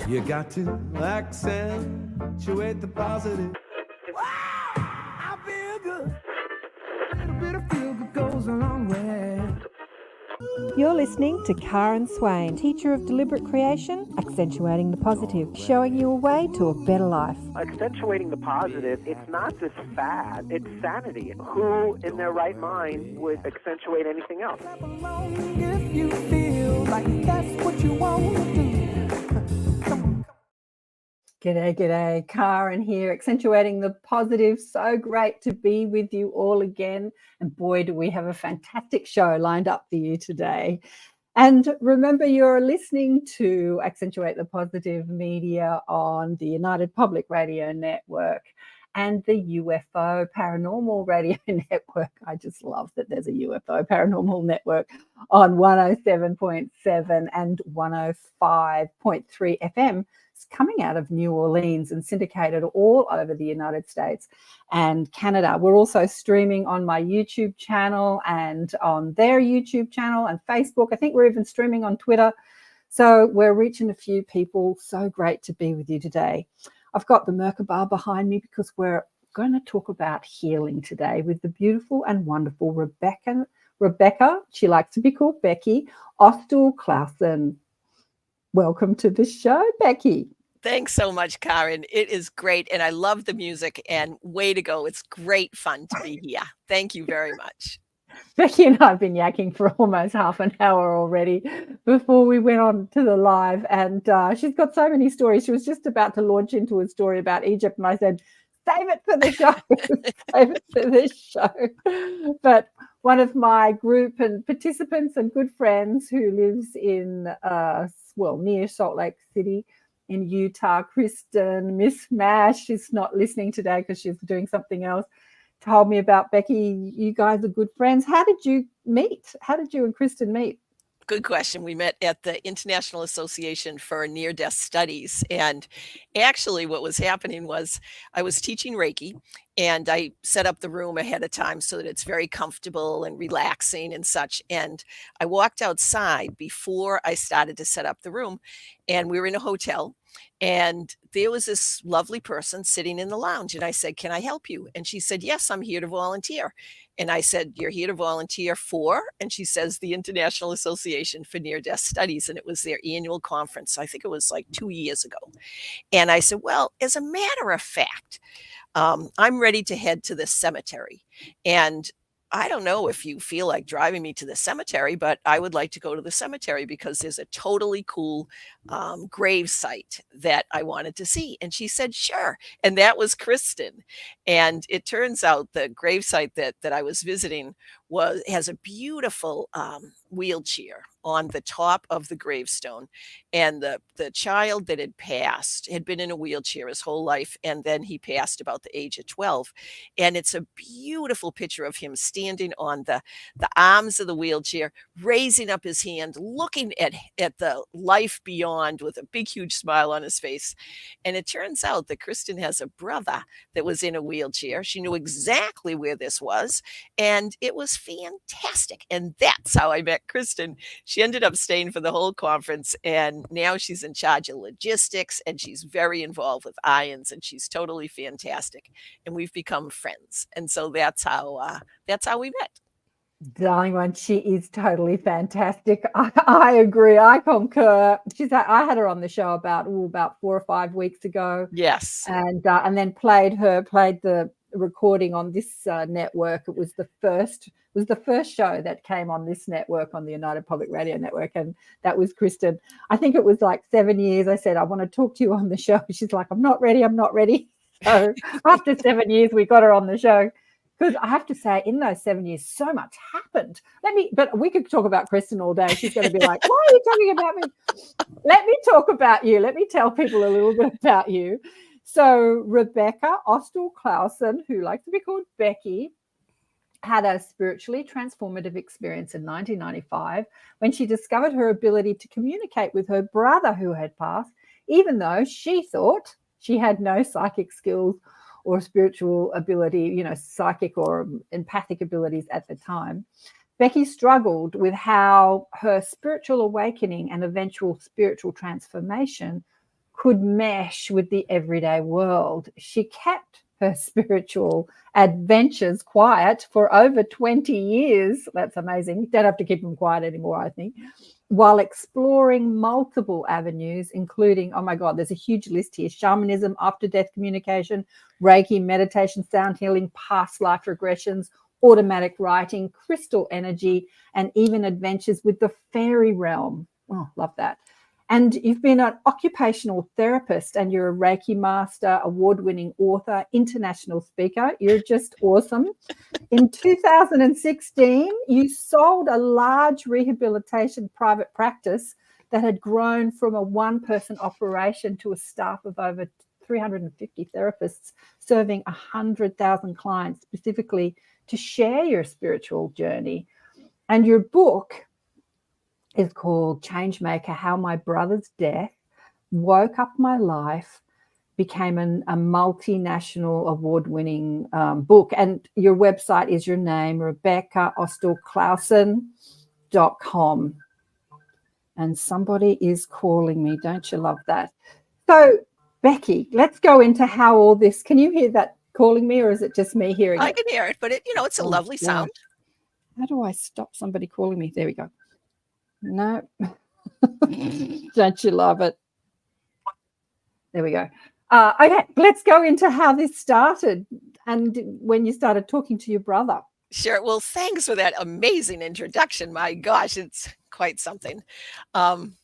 You got to accentuate the positive. Wow, I feel good. A little bit of feel good goes a long way. You're listening to Karen Swain, teacher of deliberate creation, accentuating the positive, showing you a way to a better life. Accentuating the positive, it's not just fad, it's sanity. Who in their right mind would accentuate anything else? If you feel like that's what you want to do. G'day, Karen here, accentuating the positive. So great to be with you all again. And boy, do we have a fantastic show lined up for you today. And remember, you're listening to Accentuate the Positive Media on the United Public Radio Network and the UFO Paranormal Radio Network. I just love that there's a UFO Paranormal Network on 107.7 and 105.3 FM. It's coming out of New Orleans and syndicated all over the United States and Canada. We're also streaming on my YouTube channel and on their YouTube channel and Facebook. I think we're even streaming on Twitter. So we're reaching a few people. So great to be with you today. I've got the Merkaba behind me because we're going to talk about healing today with the beautiful and wonderful Rebecca. She likes to be called Becky Austill-Clausen. Welcome to the show, Becky. Thanks so much, Karen. It is great. And I love the music and way to go. It's great fun to be here. Thank you very much. Becky and I have been yakking for almost half an hour already before we went on to the live. And she's got so many stories. She was just about to launch into a story about Egypt. And I said, save it for the show. Save it for this show. But one of my group and participants and good friends who lives in, near Salt Lake City in Utah, Kristen, Miss Mash, she's not listening today because she's doing something else, told me about Becky. You guys are good friends. How did you meet? How did you and Kristen meet? Good question. We met at the International Association for Near-Death Studies. And actually what was happening was I was teaching Reiki and I set up the room ahead of time so that it's very comfortable and relaxing and such. And I walked outside before I started to set up the room and we were in a hotel. And there was this lovely person sitting in the lounge. And I said, can I help you? And she said, yes, I'm here to volunteer. And I said, you're here to volunteer for? And she says, the International Association for Near-Death Studies. And it was their annual conference. I think it was like 2 years ago. And I said, well, as a matter of fact, I'm ready to head to the cemetery. And I don't know if you feel like driving me to the cemetery, but I would like to go to the cemetery because there's a totally cool grave site that I wanted to see. And she said, sure. And that was Kristen. And it turns out the grave site that I was visiting has a beautiful wheelchair on the top of the gravestone. And the child that had passed had been in a wheelchair his whole life. And then he passed about the age of 12. And it's a beautiful picture of him standing on the arms of the wheelchair, raising up his hand, looking at the life beyond with a big, huge smile on his face. And it turns out that Kristen has a brother that was in a wheelchair. She knew exactly where this was. And it was fantastic. And that's how I met Kristen. She ended up staying for the whole conference. And now she's in charge of logistics and she's very involved with ions and she's totally fantastic. And we've become friends. And so that's how we met. Darling one, she is totally fantastic. I agree. I concur. I had her on the show about 4 or 5 weeks ago. Yes. And then played the recording on this network. It was the first show that came on this network, on the United Public Radio Network, and that was Kristen. I think it was like 7 years. I said, I want to talk to you on the show. She's like, I'm not ready. So after 7 years, we got her on the show. Because I have to say, in those 7 years, so much happened. But we could talk about Kristen all day. She's going to be like, why are you talking about me? Let me talk about you. Let me tell people a little bit about you. So Rebecca Austill-Clausen, who likes to be called Becky, had a spiritually transformative experience in 1995 when she discovered her ability to communicate with her brother who had passed, even though she thought she had no psychic skills or spiritual ability, psychic or empathic abilities at the time. Becky struggled with how her spiritual awakening and eventual spiritual transformation could mesh with the everyday world. She kept her spiritual adventures quiet for over 20 years. That's amazing. You don't have to keep them quiet anymore, I think, while exploring multiple avenues, including, oh my God, there's a huge list here: shamanism, after-death communication, Reiki, meditation, sound healing, past life regressions, automatic writing, crystal energy, and even adventures with the fairy realm. Oh, love that. And you've been an occupational therapist, and you're a Reiki master, award-winning author, international speaker. You're just awesome. In 2016, you sold a large rehabilitation private practice that had grown from a one-person operation to a staff of over 350 therapists, serving 100,000 clients specifically to share your spiritual journey. And your book is called Changemaker: How My Brother's Death Woke Up My Life, became a multinational award-winning book. And your website is your name, Austill-Clausen.com. And somebody is calling me. Don't you love that? So, Becky, let's go into how all this, can you hear that calling me, or is it just me hearing it? I can hear it, but it's a lovely sound. How do I stop somebody calling me? There we go. No. Don't you love it? There we go. Okay, let's go into how this started and when you started talking to your brother. Sure. Well, thanks for that amazing introduction. My gosh, it's quite something. In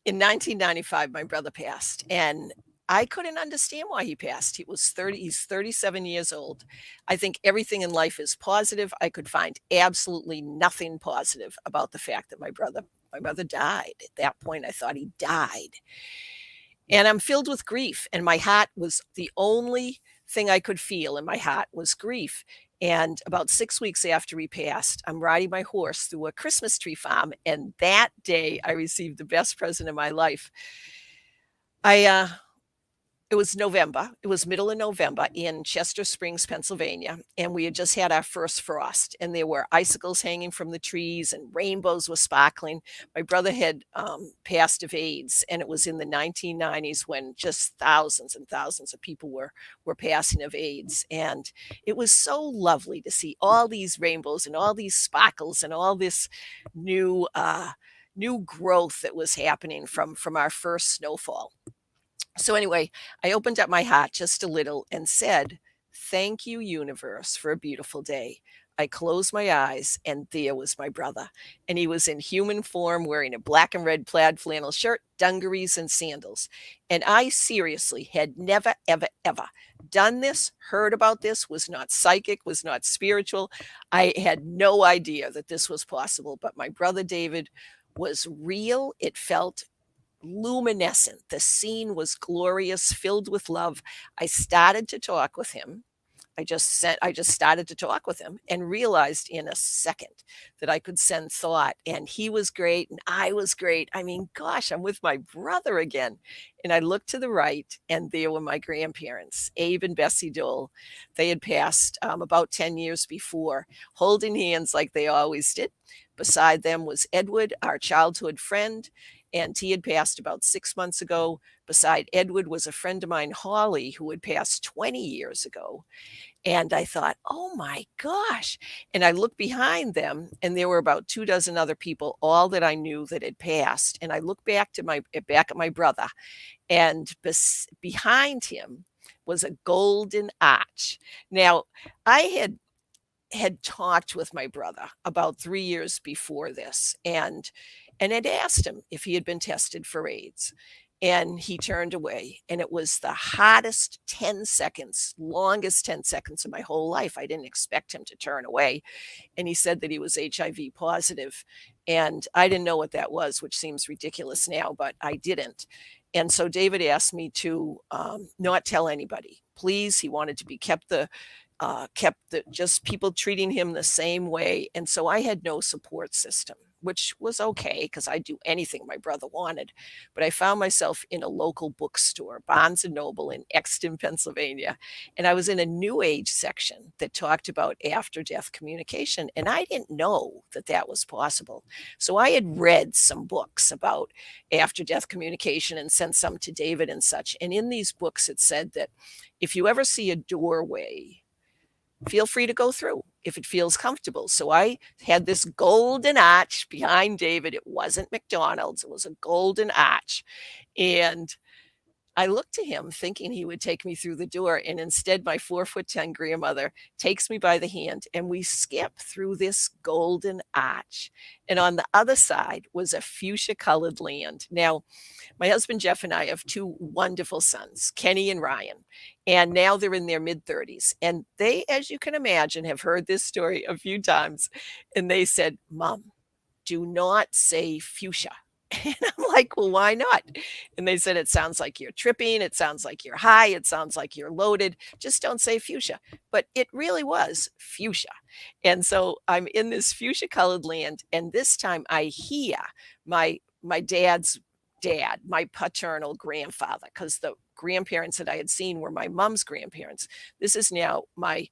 1995, my brother passed, and I couldn't understand why he passed. He's 37 years old. I think everything in life is positive. I could find absolutely nothing positive about the fact that my brother died. At that point, I thought he died. And I'm filled with grief, and my heart was the only thing I could feel in my heart was grief. And about 6 weeks after he passed, I'm riding my horse through a Christmas tree farm, and that day I received the best present of my life. It was November. It was middle of November in Chester Springs, Pennsylvania, and we had just had our first frost, and there were icicles hanging from the trees and rainbows were sparkling. My brother had passed of AIDS, and it was in the 1990s when just thousands and thousands of people were passing of AIDS, and it was so lovely to see all these rainbows and all these sparkles and all this new growth that was happening from our first snowfall. So anyway, I opened up my heart just a little and said, "Thank you, universe, for a beautiful day." I closed my eyes, and there was my brother. And he was in human form, wearing a black and red plaid flannel shirt, dungarees, and sandals. And I seriously had never, ever, ever done this, heard about this, was not psychic, was not spiritual. I had no idea that this was possible. But my brother David was real. It felt luminescent. The scene was glorious, filled with love. I started to talk with him. I just started to talk with him and realized in a second that I could send thought, and he was great and I was great. I mean, gosh, I'm with my brother again. And I looked to the right, and there were my grandparents, Abe and Bessie Dole. They had passed about 10 years before, holding hands like they always did. Beside them was Edward, our childhood friend, and he had passed about 6 months ago. Beside Edward was a friend of mine, Holly, who had passed 20 years ago. And I thought, oh my gosh. And I looked behind them, and there were about 24 other people, all that I knew that had passed. And I looked back at my brother, and behind him was a golden arch. Now, I had talked with my brother about 3 years before this, and had asked him if he had been tested for AIDS. And he turned away, and it was the hottest 10 seconds, longest 10 seconds of my whole life. I didn't expect him to turn away. And he said that he was HIV positive, and I didn't know what that was, which seems ridiculous now, but I didn't. And so David asked me to not tell anybody. Please, he wanted to be kept just people treating him the same way. And so I had no support system. which was okay because I'd do anything my brother wanted. But I found myself in a local bookstore, Barnes and Noble in Exton, Pennsylvania. And I was in a New Age section that talked about after death communication. And I didn't know that that was possible. So I had read some books about after death communication and sent some to David and such. And in these books, it said that if you ever see a doorway, feel free to go through if it feels comfortable. So I had this golden arch behind David. It wasn't McDonald's, it was a golden arch. And I looked to him thinking he would take me through the door. And instead, my 4'10" grandmother takes me by the hand and we skip through this golden arch. And on the other side was a fuchsia colored land. Now, my husband Jeff and I have two wonderful sons, Kenny and Ryan, and now they're in their mid-30s. And they, as you can imagine, have heard this story a few times. And they said, Mom, do not say fuchsia. And I'm like, well, why not? And they said, it sounds like you're tripping. It sounds like you're high. It sounds like you're loaded. Just don't say fuchsia. But it really was fuchsia. And so I'm in this fuchsia colored land. And this time I hear my dad's dad, my paternal grandfather, because the grandparents that I had seen were my mom's grandparents. This is now my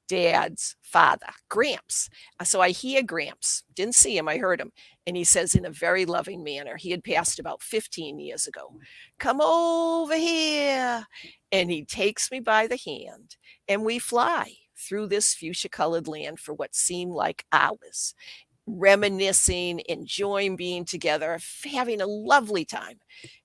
dad's father, Gramps. So I hear Gramps, didn't see him, I heard him. And he says in a very loving manner, he had passed about 15 years ago, come over here. And he takes me by the hand and we fly through this fuchsia colored land for what seemed like hours, reminiscing, enjoying being together, having a lovely time.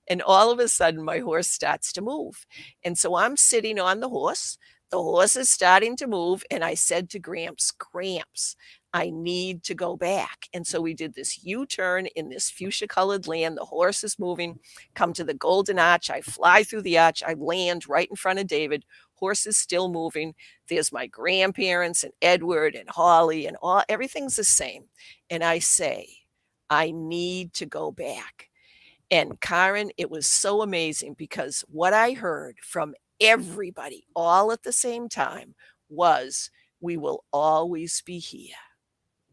And all of a sudden, my horse starts to move. And so I'm sitting on the horse. The horse is starting to move. And I said to Gramps, Gramps, I need to go back. And so we did this U-turn in this fuchsia colored land. The horse is moving, come to the golden arch. I fly through the arch. I land right in front of David. Horse is still moving. There's my grandparents and Edward and Holly and all, everything's the same. And I say, I need to go back. And Karen, it was so amazing because what I heard from everybody all at the same time was, we will always be here.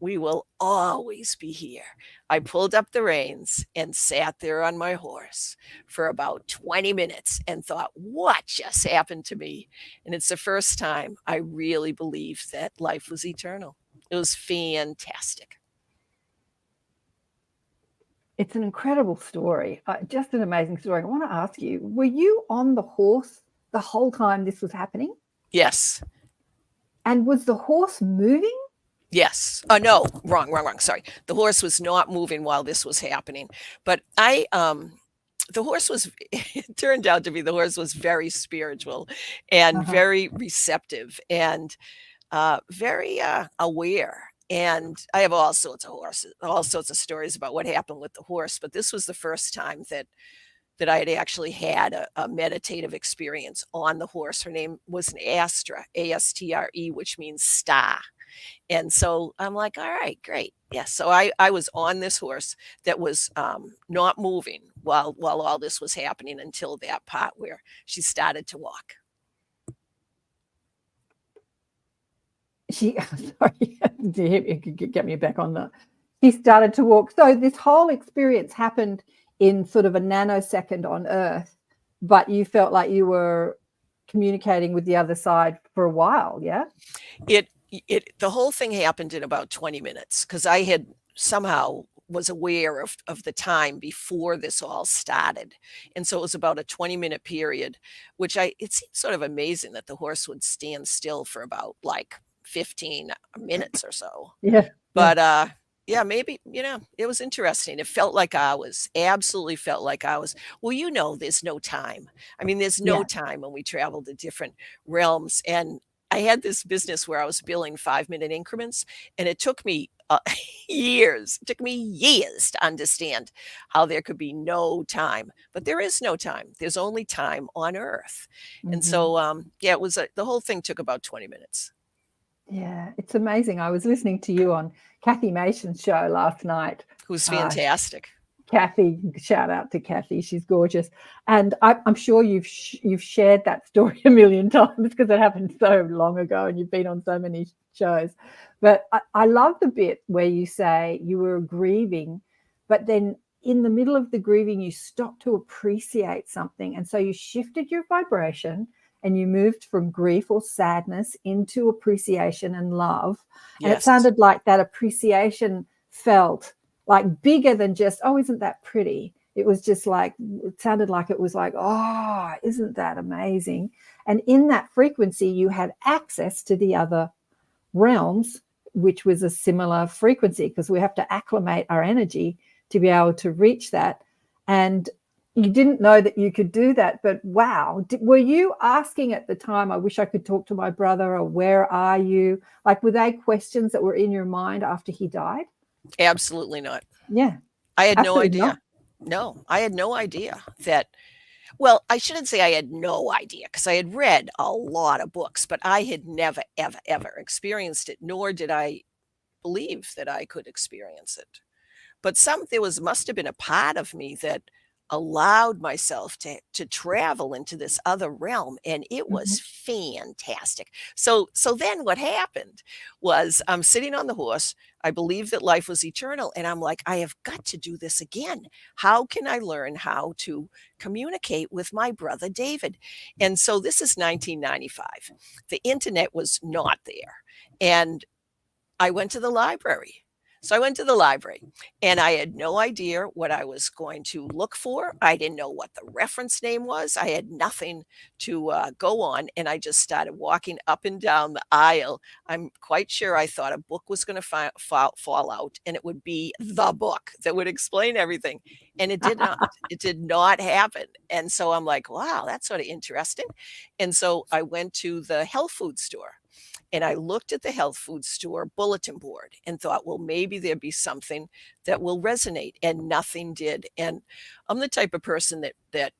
We will always be here. I pulled up the reins and sat there on my horse for about 20 minutes and thought, what just happened to me? And it's the first time I really believed that life was eternal. It was fantastic. It's an incredible story, just an amazing story. I want to ask you, were you on the horse the whole time this was happening? Yes. And was the horse moving? Yes. Oh, no, wrong. Sorry. The horse was not moving while this was happening. But the horse was, it turned out to be, the horse was very spiritual and very receptive and very aware. And I have all sorts of horses, all sorts of stories about what happened with the horse. But this was the first time that I had actually had a meditative experience on the horse. Her name was an Astra, A-S-T-R-E, which means star. And so I'm like, all right, great. Yes. So I was on this horse that was not moving while all this was happening until that part where she started to walk. Sorry, get me back on that. She started to walk. So this whole experience happened in sort of a nanosecond on Earth, but you felt like you were communicating with the other side for a while, yeah? The whole thing happened in about 20 minutes because I had somehow was aware of the time before this all started. And so it was about a 20-minute period, which it seemed sort of amazing that the horse would stand still for about like 15 minutes or so. Yeah. But yeah, maybe, it was interesting. It felt like hours, absolutely felt like hours. Well, there's no time. I mean, there's no time when we travel to different realms. And I had this business where I was billing 5-minute increments, and it took me years. It took me years to understand how there could be no time. But there is no time. There's only time on Earth. Mm-hmm. And so, it was the whole thing took about 20 minutes. Yeah, it's amazing. I was listening to you on Kathy Mason's show last night. Who's fantastic. Kathy, shout out to Kathy, she's gorgeous. And I'm sure you've shared that story a million times because it happened so long ago and you've been on so many shows. But I love the bit where you say you were grieving, but then in the middle of the grieving, you stopped to appreciate something. And so you shifted your vibration and you moved from grief or sadness into appreciation and love. And it Yes. sounded like that appreciation felt like bigger than just, oh, isn't that pretty? It was just like, it sounded like it was like, oh, isn't that amazing? And in that frequency, you had access to the other realms, which was a similar frequency, because we have to acclimate our energy to be able to reach that. And you didn't know that you could do that, but wow. Were you asking at the time, I wish I could talk to my brother, or where are you? Like, were they questions that were in your mind after he died? Absolutely not. Yeah. I had no Absolutely idea. not. No, I had no idea that. Well, I shouldn't say I had no idea, because I had read a lot of books, but I had never, ever, ever experienced it, nor did I believe that I could experience it. But there must have been a part of me that allowed myself to travel into this other realm, and it was fantastic. So then what happened was, I'm sitting on the horse. I believe that life was eternal, and I'm like, I have got to do this again. How can I learn how to communicate with my brother David? And so this is 1995. The internet was not there, and I went to the library. So I went to the library, and I had no idea what I was going to look for. I didn't know what the reference name was. I had nothing to go on, and I just started walking up and down the aisle. I'm quite sure I thought a book was going to fall out, and it would be the book that would explain everything. And it did not. It did not happen. And so I'm like, wow, that's sort of interesting. And so I went to the health food store. And I looked at the health food store bulletin board and thought, well, maybe there'd be something that will resonate, and nothing did. And I'm the type of person that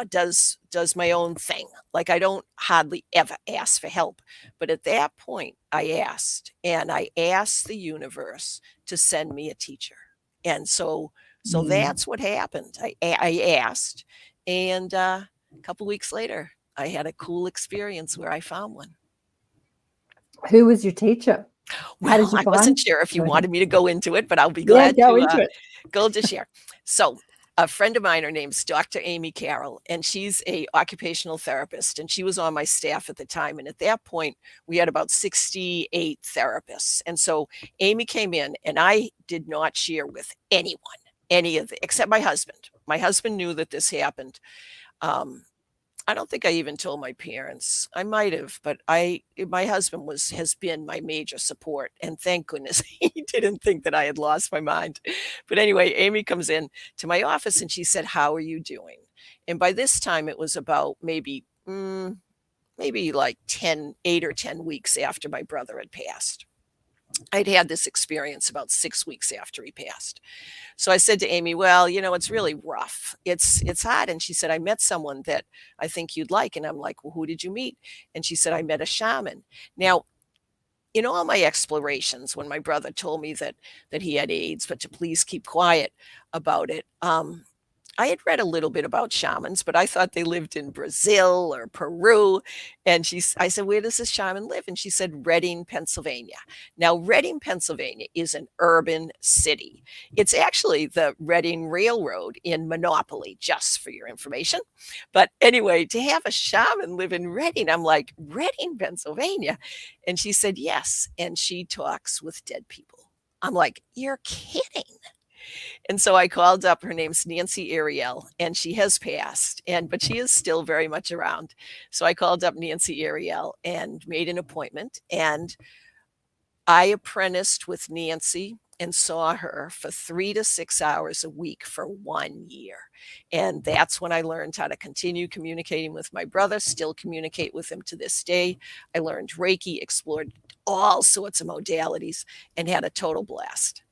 does my own thing. Like, I don't hardly ever ask for help, but at that point, I asked, and I asked the universe to send me a teacher. And so that's what happened. I asked, and a couple weeks later, I had a cool experience where I found one. Who was your teacher? Well, I wasn't sure if you wanted me to go into it, but I'll be glad to share. So a friend of mine, her name's Dr. Amy Carroll, and she's a occupational therapist, and she was on my staff at the time. And at that point, we had about 68 therapists. And so Amy came in, and I did not share with anyone, except my husband. My husband knew that this happened. I don't think I even told my parents. I might have, but my husband has been my major support, and thank goodness he didn't think that I had lost my mind. But anyway, Amy comes in to my office and she said, "How are you doing?" And by this time it was about maybe like 8 or 10 weeks after my brother had passed. I'd had this experience about 6 weeks after he passed. So I said to Amy, well, it's really rough. It's hard. And she said, I met someone that I think you'd like. And I'm like, well, who did you meet? And she said, I met a shaman. Now, in all my explorations, when my brother told me that he had AIDS, but to please keep quiet about it, I had read a little bit about shamans, but I thought they lived in Brazil or Peru. And I said, where does this shaman live? And she said, Reading, Pennsylvania. Now, Reading, Pennsylvania is an urban city. It's actually the Reading Railroad in Monopoly, just for your information. But anyway, to have a shaman live in Reading, I'm like, Reading, Pennsylvania? And she said, yes. And she talks with dead people. I'm like, you're kidding. And so I called up, her name's Nancy Ariel, and she has passed, but she is still very much around. So I called up Nancy Ariel and made an appointment, and I apprenticed with Nancy and saw her for 3 to 6 hours a week for 1 year. And that's when I learned how to continue communicating with my brother, still communicate with him to this day. I learned Reiki, explored all sorts of modalities, and had a total blast.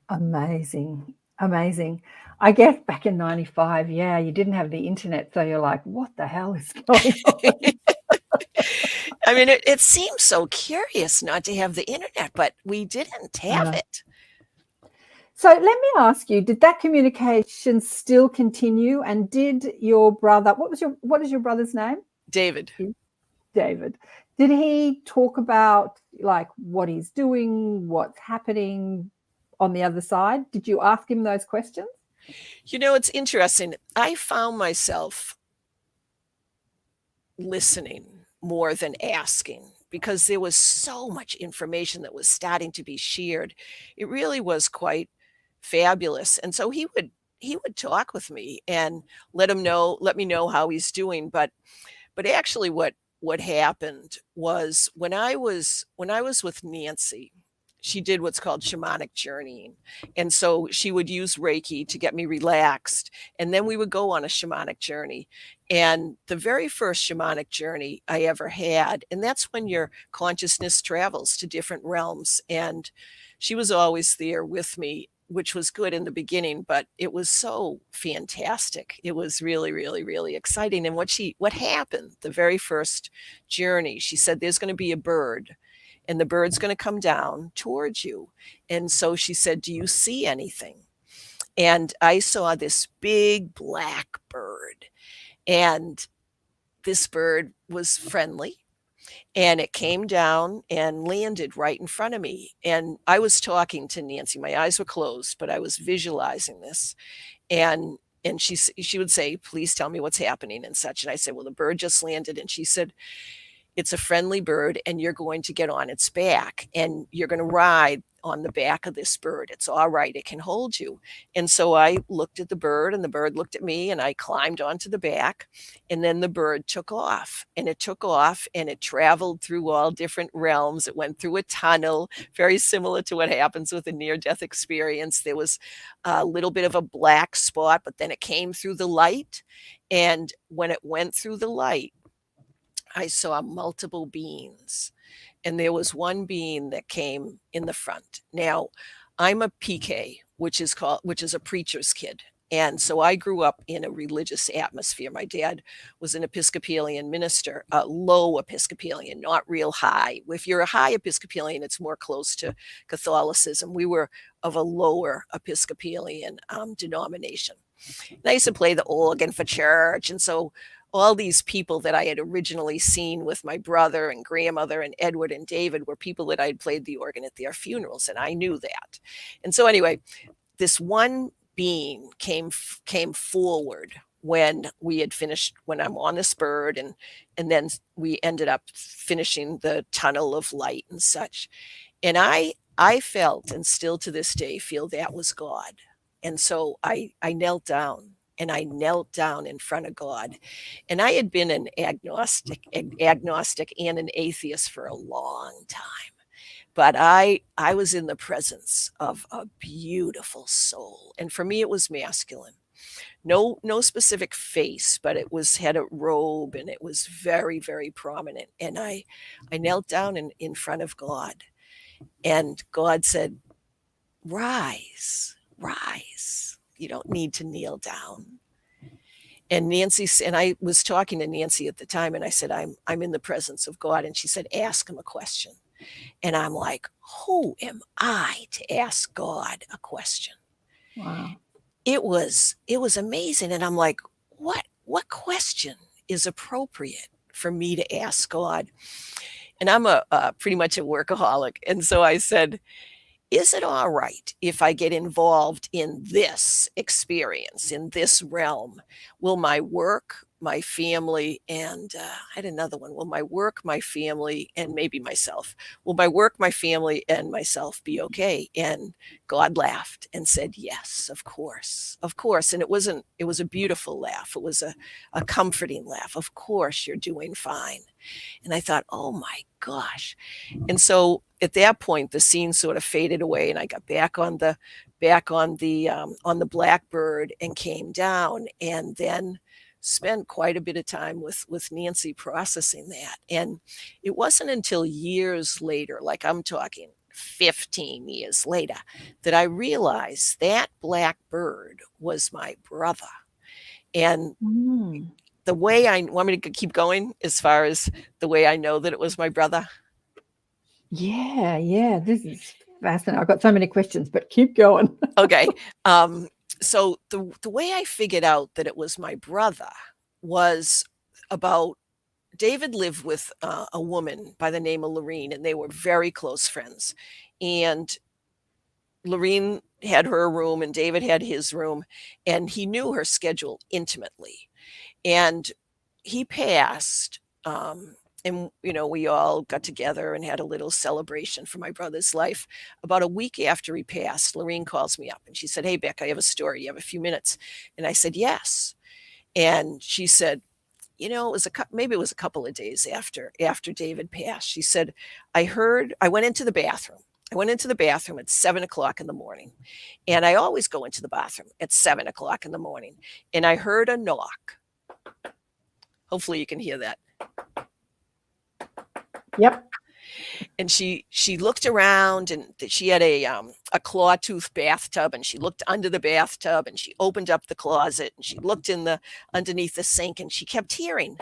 Amazing. I guess back in 95, you didn't have the internet, so you're like, what the hell is going on? I mean, it seems so curious not to have the internet, but we didn't have it. So let me ask you, did that communication still continue? And did your brother, what is your brother's name? David. David. Did he talk about like what he's doing, what's happening on the other side? Did you ask him those questions? You know, it's interesting. I found myself listening more than asking because there was so much information that was starting to be shared. It really was quite fabulous. And so he would talk with me and let me know how he's doing. But actually what happened was when I was with Nancy, she did what's called shamanic journeying. And so she would use Reiki to get me relaxed. And then we would go on a shamanic journey. And the very first shamanic journey I ever had, and that's when your consciousness travels to different realms. And she was always there with me, which was good in the beginning, but it was so fantastic. It was really, really, really exciting. And what happened the very first journey, she said, there's going to be a bird and the bird's going to come down towards you. And so she said, do you see anything? And I saw this big black bird, and this bird was friendly, and it came down and landed right in front of me. And I was talking to Nancy. My eyes were closed, but I was visualizing this. And she would say, please tell me what's happening and such. And I said, well, the bird just landed. And she said, it's a friendly bird, and you're going to get on its back and you're going to ride on the back of this bird. It's all right. It can hold you. And so I looked at the bird, and the bird looked at me, and I climbed onto the back, and then the bird took off, and it took off, and it traveled through all different realms. It went through a tunnel, very similar to what happens with a near-death experience. There was a little bit of a black spot, but then it came through the light. And when it went through the light, I saw multiple beings, and there was one being that came in the front. Now, I'm a PK, which is a preacher's kid. And so I grew up in a religious atmosphere. My dad was an Episcopalian minister, a low Episcopalian, not real high. If you're a high Episcopalian, it's more close to Catholicism. We were of a lower Episcopalian denomination. And I used to play the organ for church. And so all these people that I had originally seen with my brother and grandmother and Edward and David were people that I had played the organ at their funerals, and I knew that. And so anyway, this one being came forward when we had finished, when I'm on this bird, and then we ended up finishing the tunnel of light and such. And I felt, and still to this day feel, that was God. And so I knelt down. And I knelt down in front of God. And I had been an agnostic and an atheist for a long time. But I was in the presence of a beautiful soul. And for me, it was masculine. No specific face, but it had a robe, and it was very, very prominent. And I knelt down in front of God. And God said, rise, rise. You don't need to kneel down. And I was talking to Nancy at the time, and I said, I'm in the presence of God. And she said, ask him a question. And I'm like, who am I to ask God a question? Wow. It was amazing. And I'm like, what question is appropriate for me to ask God? And I'm pretty much a workaholic. And so I said, is it all right if I get involved in this experience, in this realm? Will my work, my family, and I had another one. Will my work, my family, and maybe myself, will my work, my family, and myself be okay? And God laughed and said, yes, of course, of course. And it was a beautiful laugh. It was a comforting laugh. Of course, you're doing fine. And I thought, oh my gosh. And so at that point, the scene sort of faded away, and I got back on the Blackbird and came down, and then spent quite a bit of time with Nancy processing that. And it wasn't until years later, like I'm talking 15 years later, that I realized that Blackbird was my brother. And the way I want me to keep going as far as the way I know that it was my brother. Yeah, this is fascinating. I've got so many questions, but keep going. Okay. So the way I figured out that it was my brother was about David lived with a woman by the name of Lorene, and they were very close friends. And Lorene had her room, and David had his room, and he knew her schedule intimately. And he passed, and we all got together and had a little celebration for my brother's life. About a week after he passed, Lorene calls me up and she said, "Hey, Beck, I have a story. You have a few minutes?" And I said, "Yes." And she said, maybe it was a couple of days after David passed. She said, I went into the bathroom. I went into the bathroom at 7 o'clock in the morning. And I always go into the bathroom at 7 o'clock in the morning. And I heard a knock. Hopefully you can hear that. Yep. And she looked around, and she had a claw tooth bathtub, and she looked under the bathtub, and she opened up the closet, and she looked underneath the sink, and she kept hearing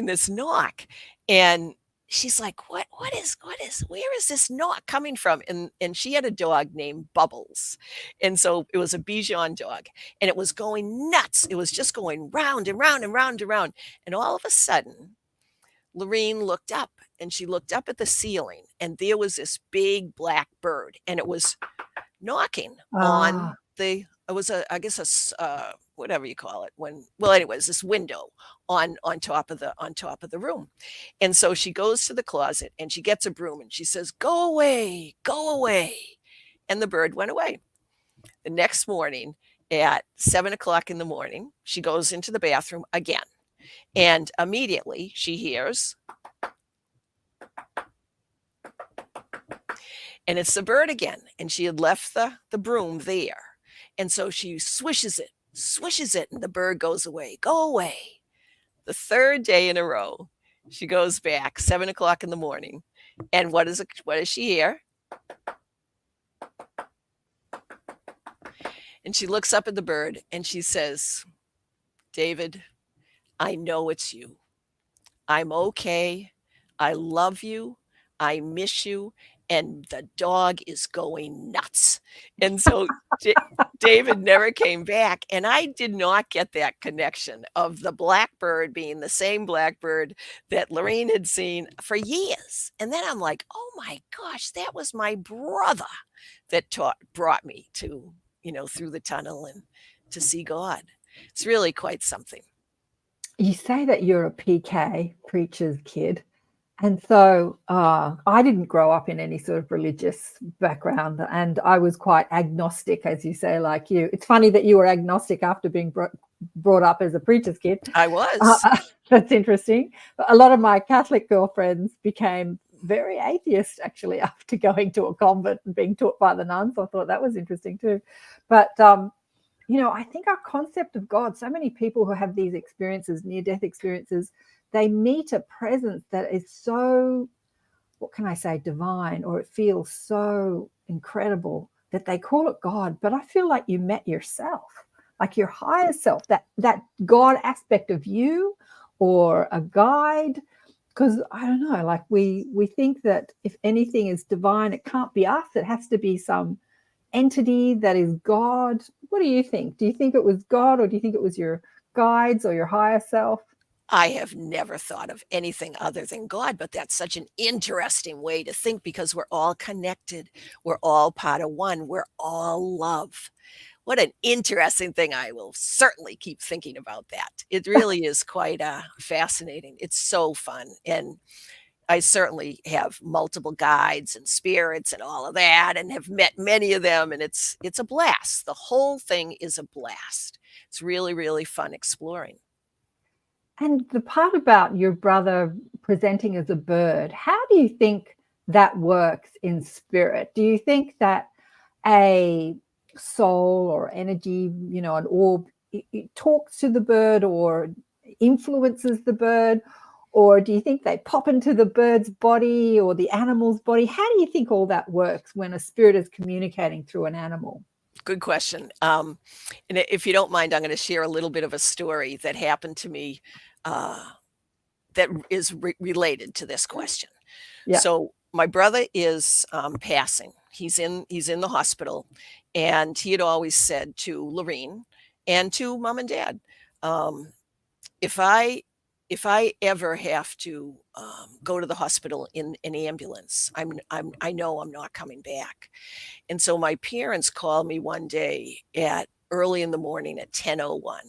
this knock. And she's like, where is this knock coming from? And she had a dog named Bubbles. And so it was a Bichon dog, and it was going nuts. It was just going round and round and round and round. And all of a sudden, Lorene looked up, and she looked up at the ceiling, and there was this big black bird, and it was knocking on whatever you call it, anyways, this window on top of the room. And so she goes to the closet, and she gets a broom, and she says, "Go away, go away." And the bird went away. The next morning at 7 o'clock in the morning, she goes into the bathroom again. And immediately she hears, and it's the bird again. And she had left the broom there. And so she swishes it, and the bird goes away, go away. The third day in a row, she goes back 7 o'clock in the morning. And what does she hear? And she looks up at the bird, and she says, "David, I know it's you. I'm okay. I love you. I miss you. And the dog is going nuts." And so David never came back. And I did not get that connection of the blackbird being the same blackbird that Lorene had seen for years. And then I'm like, oh my gosh, that was my brother that brought me to, through the tunnel and to see God. It's really quite something. You say that you're a PK, preacher's kid. And so I didn't grow up in any sort of religious background, and I was quite agnostic, as you say, like you. It's funny that you were agnostic after being brought up as a preacher's kid. I was. That's interesting. A lot of my Catholic girlfriends became very atheist, actually, after going to a convent and being taught by the nuns. I thought that was interesting too. But I think our concept of God, so many people who have these experiences, near-death experiences, they meet a presence that is so, what can I say, divine, or it feels so incredible that they call it God. But I feel like you met yourself, like your higher self, that God aspect of you, or a guide. Because I don't know, like we think that if anything is divine, it can't be us. It has to be some entity that is God. What do you think? Do you think it was God, or do you think it was your guides or your higher self? I have never thought of anything other than God, but that's such an interesting way to think, because we're all connected. We're all part of one. We're all love. What an interesting thing. I will certainly keep thinking about that. It really is quite fascinating. It's so fun. And I certainly have multiple guides and spirits and all of that, and have met many of them. And it's a blast. The whole thing is a blast. It's really, really fun exploring. And the part about your brother presenting as a bird, how do you think that works in spirit? Do you think that a soul or energy, an orb, it talks to the bird or influences the bird? Or do you think they pop into the bird's body or the animal's body? How do you think all that works when a spirit is communicating through an animal? Good question. And if you don't mind, I'm going to share a little bit of a story that happened to me that is related to this question. Yeah. So my brother is passing. He's in the hospital, and he had always said to Lorene and to mom and dad, um, if I ever have to go to the hospital in an ambulance, I know I'm not coming back. And so my parents called me one day at early in the morning at 10:01.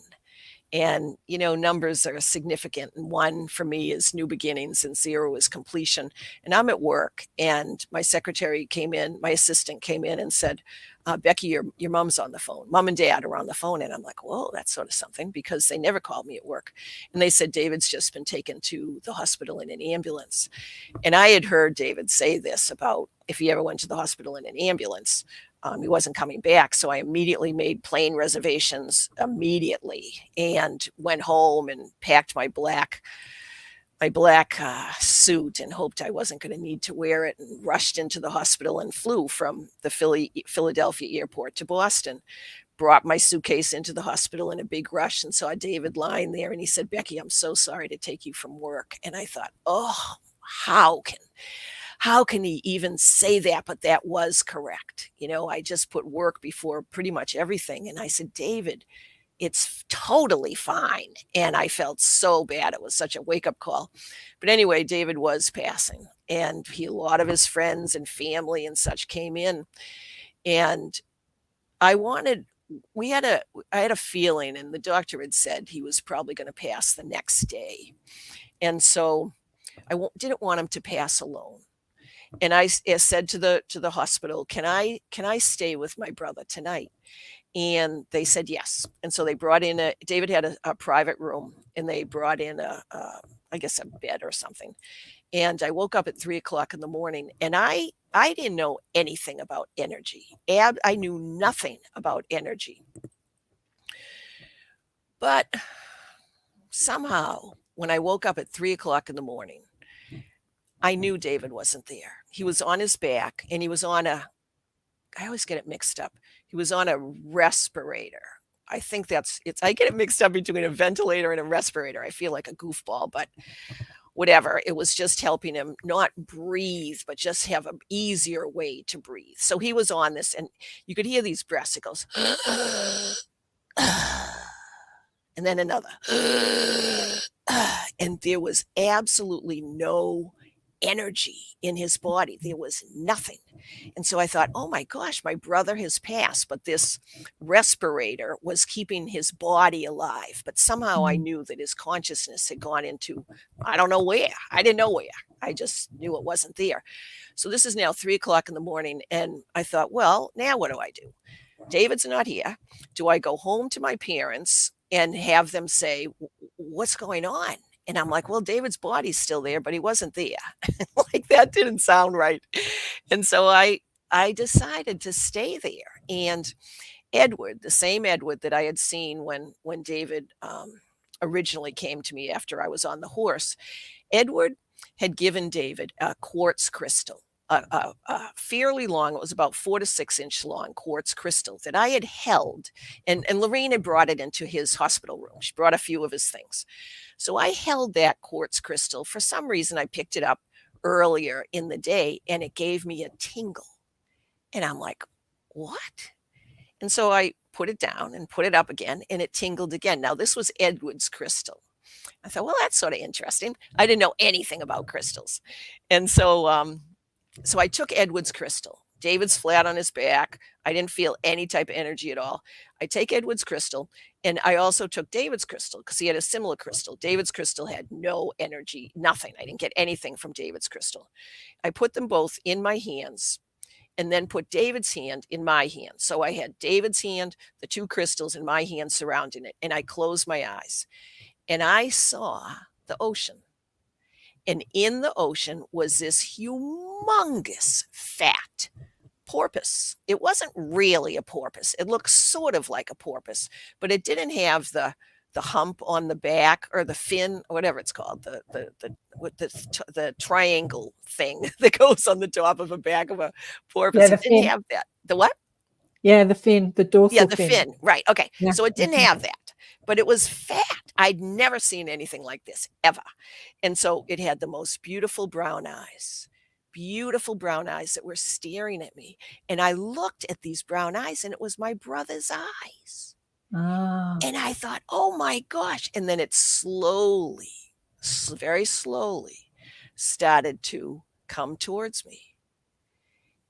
And, numbers are significant. And 1 for me is new beginnings and 0 is completion. And I'm at work, and my secretary came in, my assistant came in and said, Becky, your mom's on the phone. Mom and dad are on the phone. And I'm like, whoa, that's sort of something, because they never called me at work. And they said, David's just been taken to the hospital in an ambulance. And I had heard David say this about if he ever went to the hospital in an ambulance, he wasn't coming back. So I immediately made plane reservations immediately and went home and packed my black suit and hoped I wasn't going to need to wear it, and rushed into the hospital and flew from the Philadelphia airport to Boston. Brought my suitcase into the hospital in a big rush and saw David lying there. And he said, Becky, I'm so sorry to take you from work. And I thought, oh, how can he even say that? But that was correct. I just put work before pretty much everything. And I said, David, it's totally fine. And I felt so bad. It was such a wake-up call. But anyway, David was passing, and a lot of his friends and family and such came in. And I had a feeling, and the doctor had said he was probably going to pass the next day. And so I didn't want him to pass alone. And I said to the hospital, can I stay with my brother tonight? And they said yes. And so they brought in David had a private room, and they brought in I guess a bed or something. And I woke up at 3:00 in the morning, and I didn't know anything about energy. I knew nothing about energy. But somehow, when I woke up at 3:00 in the morning, I knew David wasn't there. He was on his back, and he was on I always get it mixed up. He was on a respirator. I think I get it mixed up between a ventilator and a respirator. I feel like a goofball, but whatever. It was just helping him not breathe, but just have an easier way to breathe. So he was on this, and you could hear these breaths. It goes, and then another. And there was absolutely no energy in his body. There was nothing. And so I thought, oh my gosh, my brother has passed, but this respirator was keeping his body alive. But somehow I knew that his consciousness had gone into, I don't know where. I didn't know where. I just knew it wasn't there. So this is now 3:00 in the morning. And I thought, well, now what do I do? David's not here. Do I go home to my parents and have them say, what's going on? And I'm like, well, David's body's still there, but he wasn't there. Like, that didn't sound right. And so I decided to stay there. And Edward, the same Edward that I had seen when David originally came to me after I was on the horse, Edward had given David a quartz crystal, a fairly long, it was about 4 to 6 inch long quartz crystal that I had held. And Lorene had brought it into his hospital room. She brought a few of his things. So I held that quartz crystal. For some reason, I picked it up earlier in the day, and it gave me a tingle. And I'm like, what? And so I put it down and put it up again, and it tingled again. Now, this was Edward's crystal. I thought, well, that's sort of interesting. I didn't know anything about crystals. And so so I took Edward's crystal. David's flat on his back. I didn't feel any type of energy at all. I take Edward's crystal, and I also took David's crystal because he had a similar crystal. David's crystal had no energy, nothing. I didn't get anything from David's crystal. I put them both in my hands and then put David's hand in my hand. So I had David's hand, the 2 crystals in my hand surrounding it, and I closed my eyes. And I saw the ocean. And in the ocean was this humongous fat porpoise. It wasn't really a porpoise. It looked sort of like a porpoise, but it didn't have the hump on the back or the fin, or whatever it's called, the triangle thing that goes on the top of the back of a porpoise. Yeah, the it didn't fin. have that. The what? Yeah, the fin, the dorsal Yeah, the fin. fin. Right. Okay. Yeah. So it didn't have that, but it was fat. I'd never seen anything like this ever. And so it had the most beautiful brown eyes that were staring at me. And I looked at these brown eyes and it was my brother's eyes. Ah. And I thought, oh my gosh. And then it slowly, very slowly started to come towards me.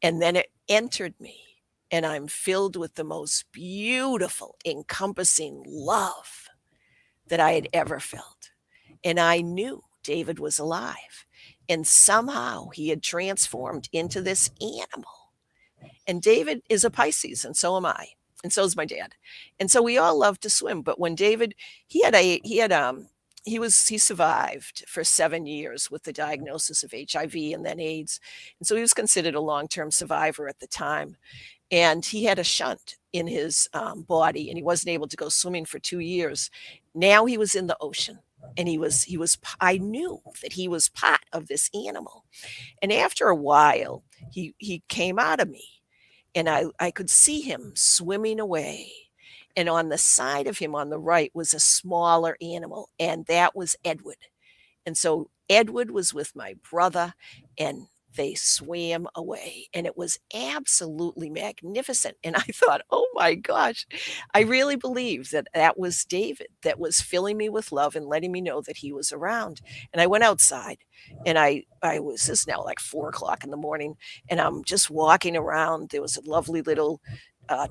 And then it entered me. And I'm filled with the most beautiful, encompassing love that I had ever felt. And I knew David was alive. And somehow he had transformed into this animal. And David is a Pisces, and so am I. And so is my dad. And so we all love to swim. But when David, he survived for 7 years with the diagnosis of HIV and then AIDS. And so he was considered a long-term survivor at the time. And he had a shunt in his body, and he wasn't able to go swimming for 2 years. Now he was in the ocean, and I knew that he was part of this animal. And after a while, he came out of me, and I could see him swimming away. And on the side of him on the right was a smaller animal, and that was Edward. And so Edward was with my brother, and they swam away, and it was absolutely magnificent. And I thought, oh my gosh, I really believe that that was David that was filling me with love and letting me know that he was around. And I went outside, and I was, this is now like 4 o'clock in the morning, and I'm just walking around. There was a lovely little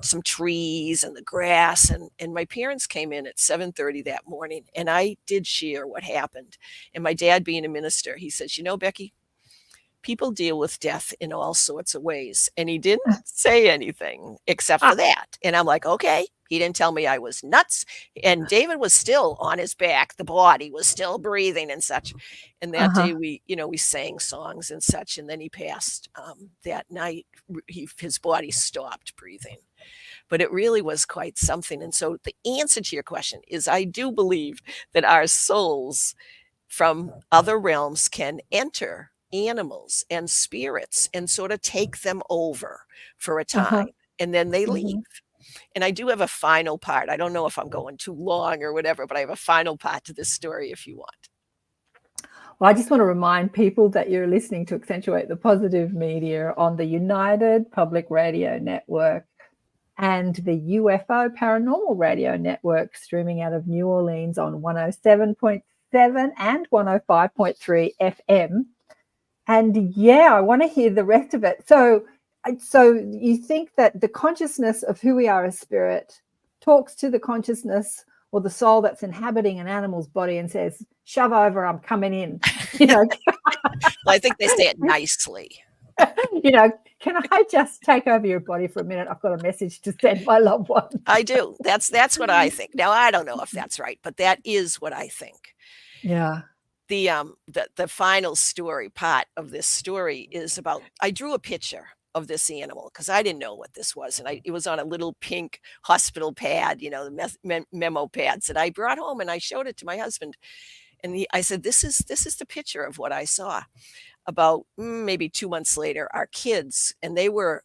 some trees and the grass, and my parents came in at 7:30 that morning, and I did share what happened. And my dad, being a minister, he says, Becky, people deal with death in all sorts of ways. And he didn't say anything except for that. And I'm like, okay. He didn't tell me I was nuts. And David was still on his back. The body was still breathing and such. And that day we sang songs and such. And then he passed that night. His body stopped breathing. But it really was quite something. And so the answer to your question is, I do believe that our souls from other realms can enter animals and spirits and sort of take them over for a time, and then they leave. And I do have a final part. I don't know if I'm going too long or whatever, but I have a final part to this story if you want. Well, I just want to remind people that you're listening to Accentuate the Positive Media on the United Public Radio Network and the UFO Paranormal Radio Network, streaming out of New Orleans on 107.7 and 105.3 FM. And yeah, I want to hear the rest of it. So you think that the consciousness of who we are as spirit talks to the consciousness or the soul that's inhabiting an animal's body and says, shove over, I'm coming in. Well, I think they say it nicely. Can I just take over your body for a minute? I've got a message to send my loved one. I do. That's what I think. Now, I don't know if that's right, but that is what I think. Yeah. The final story part of this story is about, I drew a picture of this animal because I didn't know what this was. And it was on a little pink hospital pad, the memo pads that I brought home, and I showed it to my husband. And I said, this is the picture of what I saw. About maybe 2 months later, our kids, and they were,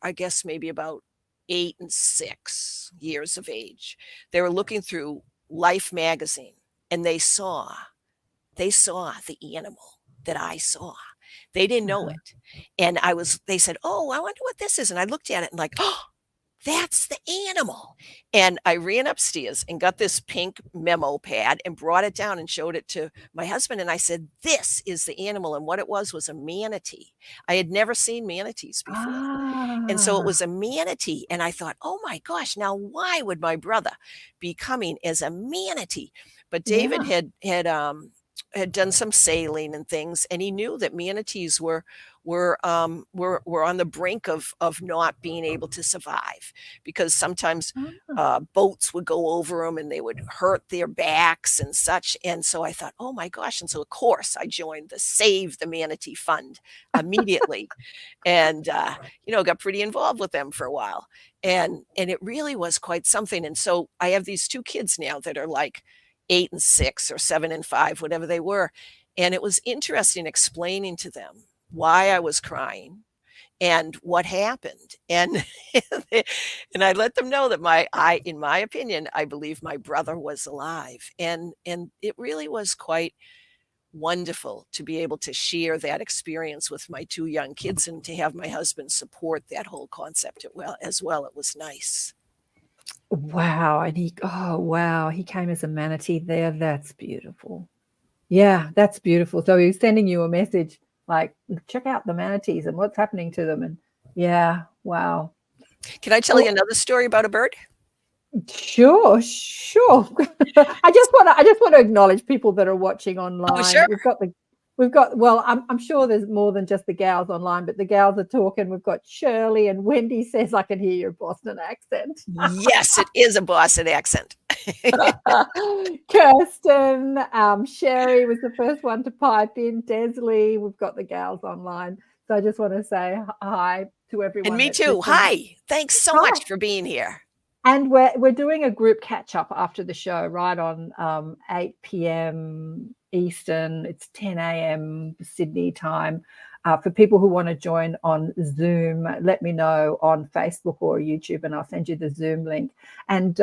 I guess, maybe about 8 and 6 years of age. They were looking through Life magazine, and they saw the animal that I saw. They didn't know it. And they said, oh, I wonder what this is. And I looked at it and like, oh, that's the animal. And I ran upstairs and got this pink memo pad and brought it down and showed it to my husband. And I said, this is the animal. And what it was a manatee. I had never seen manatees before. And so it was a manatee. And I thought, oh my gosh, now why would my brother be coming as a manatee? But David had done some sailing and things, and he knew that manatees were on the brink of not being able to survive, because sometimes boats would go over them and they would hurt their backs and such. And so I thought, oh my gosh. And so of course I joined the Save the Manatee Fund immediately and got pretty involved with them for a while. And it really was quite something. And so I have these 2 kids now that are like 8 and 6 or 7 and 5, whatever they were. And it was interesting explaining to them why I was crying, and what happened. And and I let them know that in my opinion, I believe my brother was alive. And it really was quite wonderful to be able to share that experience with my two young kids and to have my husband support that whole concept as well. It was nice. Wow. And he came as a manatee there. That's beautiful. Yeah, that's beautiful. So he's sending you a message like, check out the manatees and what's happening to them. And yeah, wow. Can I tell you another story about a bird? Sure. I just want to acknowledge people that are watching online. Oh, sure. Well, I'm sure there's more than just the gals online, but the gals are talking. We've got Shirley, and Wendy says, I can hear your Boston accent. Yes, it is a Boston accent. Kirsten, Sherry was the first one to pipe in. Desley, we've got the gals online. So I just want to say hi to everyone. And me too. Listening. Hi. Thanks so much for being here. And we're doing a group catch up after the show, right on 8 p.m. Eastern. It's 10 a.m. Sydney time. For people who want to join on Zoom, let me know on Facebook or YouTube, and I'll send you the Zoom link. And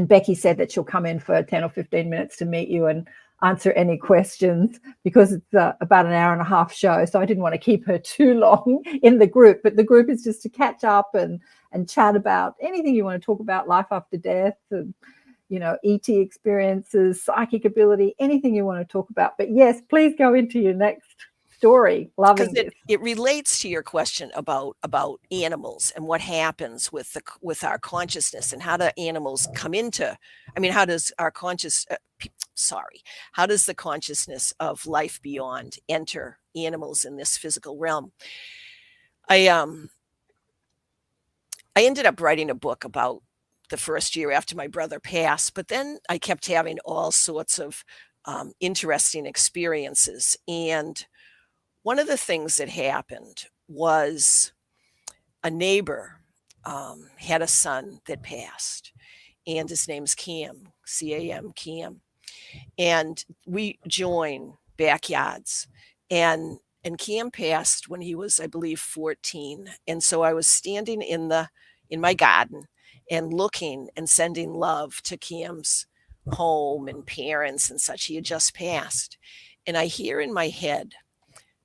Becky said that she'll come in for 10 or 15 minutes to meet you and answer any questions, because it's about an hour and a half show. So I didn't want to keep her too long in the group, but the group is just to catch up and chat about anything you want to talk about, life after death, ET experiences, psychic ability, anything you want to talk about. But yes, please go into your next story. Loving this. It relates to your question about animals and what happens with our consciousness, and how do animals come into, how does our how does the consciousness of life beyond enter animals in this physical realm? I ended up writing a book about the first year after my brother passed, but then I kept having all sorts of interesting experiences. And one of the things that happened was a neighbor had a son that passed, and his name's Cam, C-A-M, Cam. And we join backyards, and Cam passed when he was, I believe, 14. And so I was standing in my garden and looking and sending love to Cam's home and parents and such. He had just passed. And I hear in my head,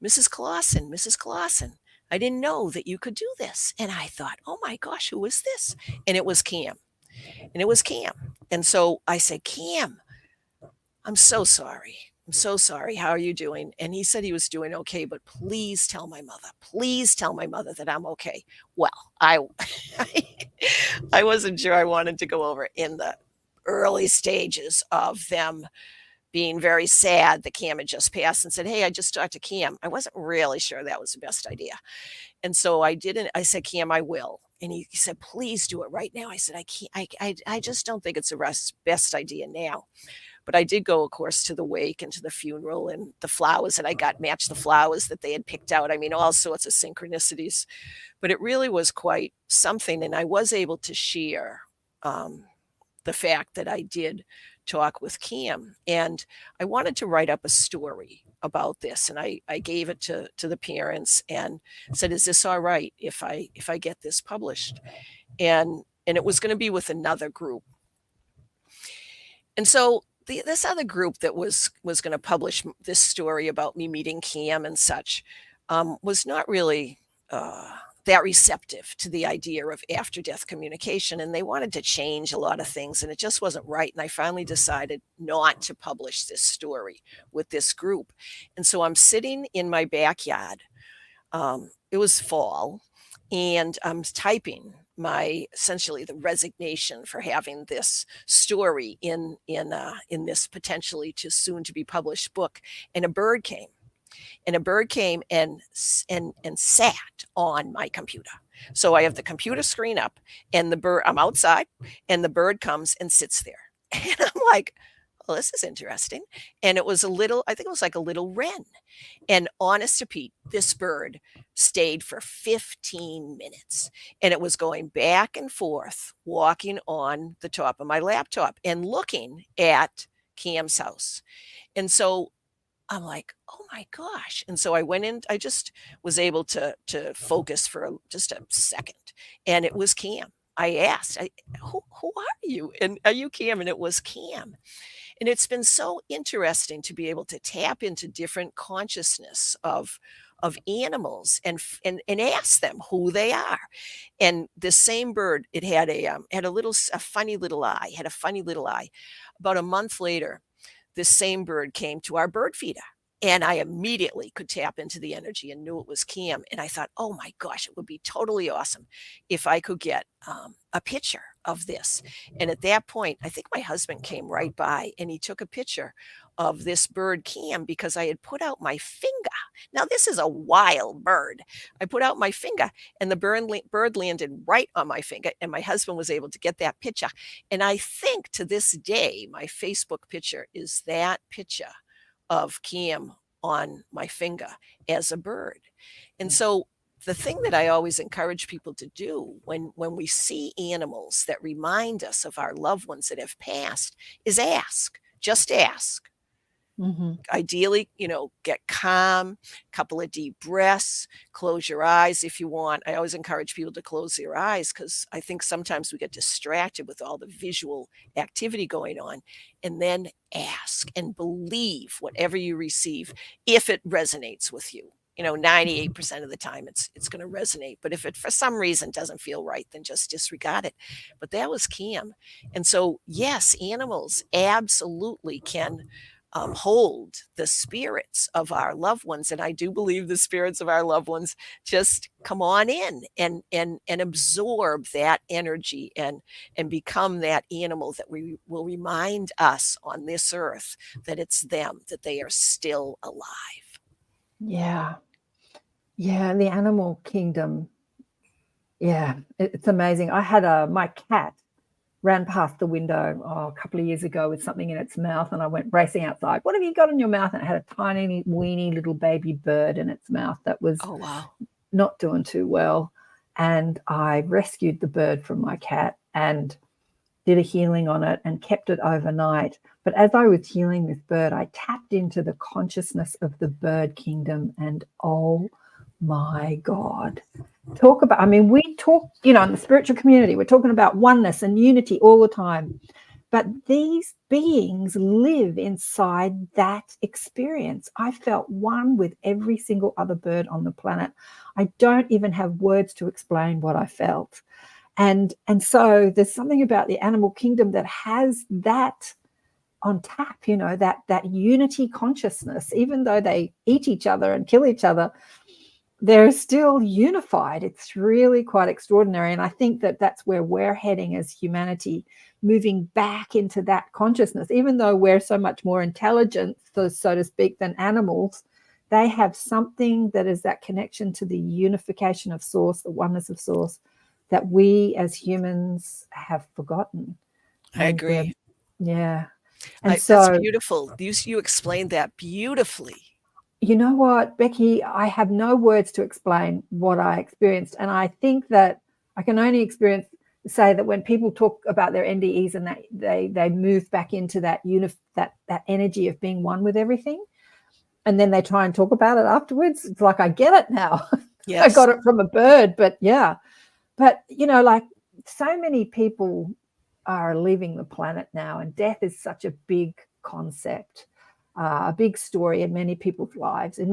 Mrs. Clausen, I didn't know that you could do this. And I thought, oh my gosh, who is this? And it was Cam. And so I said, Cam, I'm so sorry. How are you doing? And he said he was doing okay, but please tell my mother that I'm okay. Well, I wasn't sure I wanted to go over in the early stages of them being very sad that Cam had just passed, and said, hey, I just talked to Cam. I wasn't really sure that was the best idea. And so I said, Cam, I will. And he said, please do it right now. I said, I can't, I just don't think it's the best idea now. But I did go, of course, to the wake and to the funeral, and the flowers that I got matched the flowers that they had picked out. All sorts of synchronicities. But it really was quite something. And I was able to share the fact that I did talk with Cam. And I wanted to write up a story about this. And I gave it to the parents and said, is this all right if I get this published? And it was going to be with another group. And so this other group that was going to publish this story about me meeting Cam and such was not really that receptive to the idea of after-death communication, and they wanted to change a lot of things, and it just wasn't right. And I finally decided not to publish this story with this group. And so I'm sitting in my backyard. It was fall, and I'm typing essentially the resignation for having this story in this potentially soon to be published book. And a bird came and sat on my computer. So I have the computer screen up, and the bird, I'm outside, and the bird comes and sits there. And I'm like, well, this is interesting. And it was I think it was like a little wren. And honest to Pete, this bird stayed for 15 minutes, and it was going back and forth, walking on the top of my laptop and looking at Cam's house. And so I'm like, oh my gosh. And so I went in, I just was able to focus for just a second. And it was Cam. I asked, who are you? And are you Cam? And it was Cam. And it's been so interesting to be able to tap into different consciousness of animals and ask them who they are. And the same bird, it had a funny little eye, had a funny little eye. About a month later, this same bird came to our bird feeder. And I immediately could tap into the energy and knew it was Cam. And I thought, oh my gosh, it would be totally awesome if I could get a picture of this. And at that point, I think my husband came right by and he took a picture of this bird Cam because I had put out my finger. Now, this is a wild bird. I put out my finger and the bird landed right on my finger. And my husband was able to get that picture. And I think to this day, my Facebook picture is that picture of Cam on my finger as a bird. And so the thing that I always encourage people to do when we see animals that remind us of our loved ones that have passed is ask, just ask. Mm-hmm. Ideally, get calm, couple of deep breaths, close your eyes if you want. I always encourage people to close their eyes because I think sometimes we get distracted with all the visual activity going on, and then ask and believe whatever you receive if it resonates with you. 98% of the time it's going to resonate. But if it for some reason doesn't feel right, then just disregard it. But that was Cam. And so, yes, animals absolutely can hold the spirits of our loved ones. And I do believe the spirits of our loved ones just come on in and absorb that energy and become that animal that we will remind us on this earth that it's them, that they are still alive. Yeah. Yeah. The animal kingdom. Yeah. It's amazing. I had my cat ran past the window a couple of years ago with something in its mouth, and I went racing outside. What have you got in your mouth? And it had a tiny, weeny little baby bird in its mouth that was not doing too well. And I rescued the bird from my cat and did a healing on it and kept it overnight. But as I was healing this bird, I tapped into the consciousness of the bird kingdom, and oh my God. We talk, in the spiritual community, we're talking about oneness and unity all the time. But these beings live inside that experience. I felt one with every single other bird on the planet. I don't even have words to explain what I felt. And so there's something about the animal kingdom that has that on tap, that unity consciousness. Even though they eat each other and kill each other, they're still unified. It's really quite extraordinary. And I think that that's where we're heading as humanity, moving back into that consciousness. Even though we're so much more intelligent, so to speak, than animals, they have something that is that connection to the unification of source, the oneness of source, that we as humans have forgotten. I agree. Yeah. And that's beautiful. You explained that beautifully. You know what, Becky, I have no words to explain what I experienced. And I think that I can only say that when people talk about their NDEs and that they move back into that that energy of being one with everything, and then they try and talk about it afterwards, it's like, I get it now. Yes. I got it from a bird, but yeah. But, like so many people are leaving the planet now, and death is such a big concept. A big story in many people's lives. There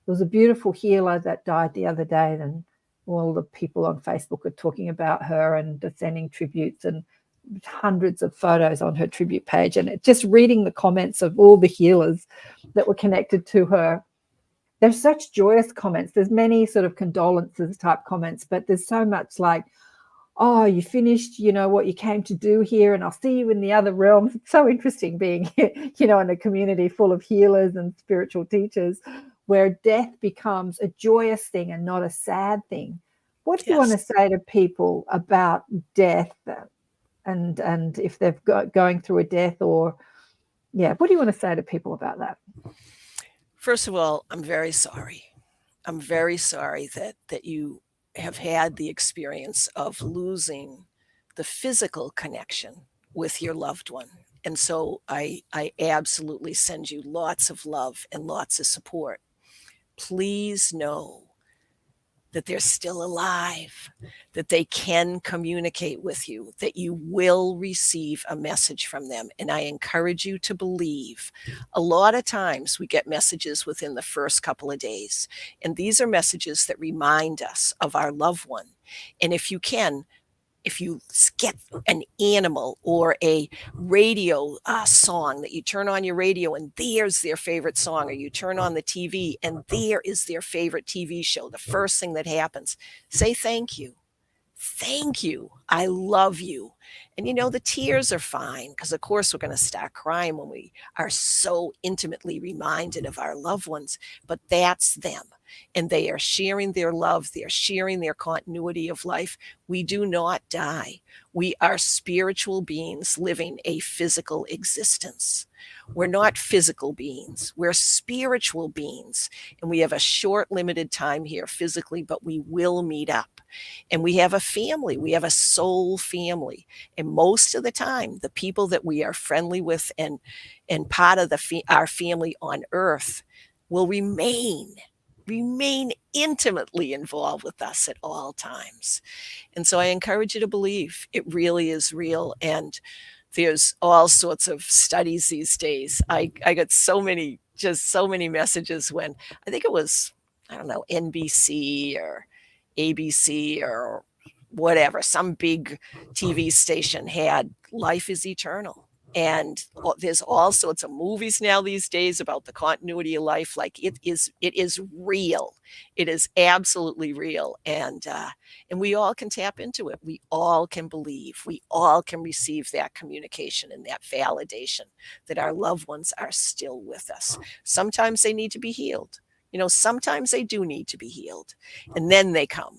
was a beautiful healer that died the other day, and all the people on Facebook are talking about her and sending tributes, and hundreds of photos on her tribute page. And just reading the comments of all the healers that were connected to her, there's such joyous comments. There's many sort of condolences type comments, but there's so much like, oh, you finished, what you came to do here, and I'll see you in the other realms. It's so interesting being, in a community full of healers and spiritual teachers, where death becomes a joyous thing and not a sad thing. What do you want to say to people about death and if they've going through a death what do you want to say to people about that? First of all, I'm very sorry. I'm very sorry that you have had the experience of losing the physical connection with your loved one. And so I absolutely send you lots of love and lots of support. Please know that they're still alive, that they can communicate with you, that you will receive a message from them. And I encourage you to believe. A lot of times we get messages within the first couple of days, and these are messages that remind us of our loved one. And if you can, if you get an animal or a radio song that you turn on your radio and there's their favorite song, or you turn on the TV and there is their favorite TV show, the first thing that happens, say thank you. Thank you. I love you. And the tears are fine, because of course we're going to start crying when we are so intimately reminded of our loved ones, but that's them. And they are sharing their love. They're sharing their continuity of life. We do not die. We are spiritual beings living a physical existence. We're not physical beings. We're spiritual beings. And we have a short, limited time here physically, but we will meet up. And we have a family. We have a soul family. And most of the time, the people that we are friendly with and part of our family on earth will remain intimately involved with us at all times. And so I encourage you to believe it really is real. And there's all sorts of studies these days. I got so many messages when I think it was, I don't know, NBC or ABC or whatever, some big TV station had Life is Eternal. And there's all sorts of movies now these days about the continuity of life. Like it is real. It is absolutely real. And we all can tap into it. We all can believe. We all can receive that communication and that validation that our loved ones are still with us. Sometimes they need to be healed. Sometimes they do need to be healed, and then they come.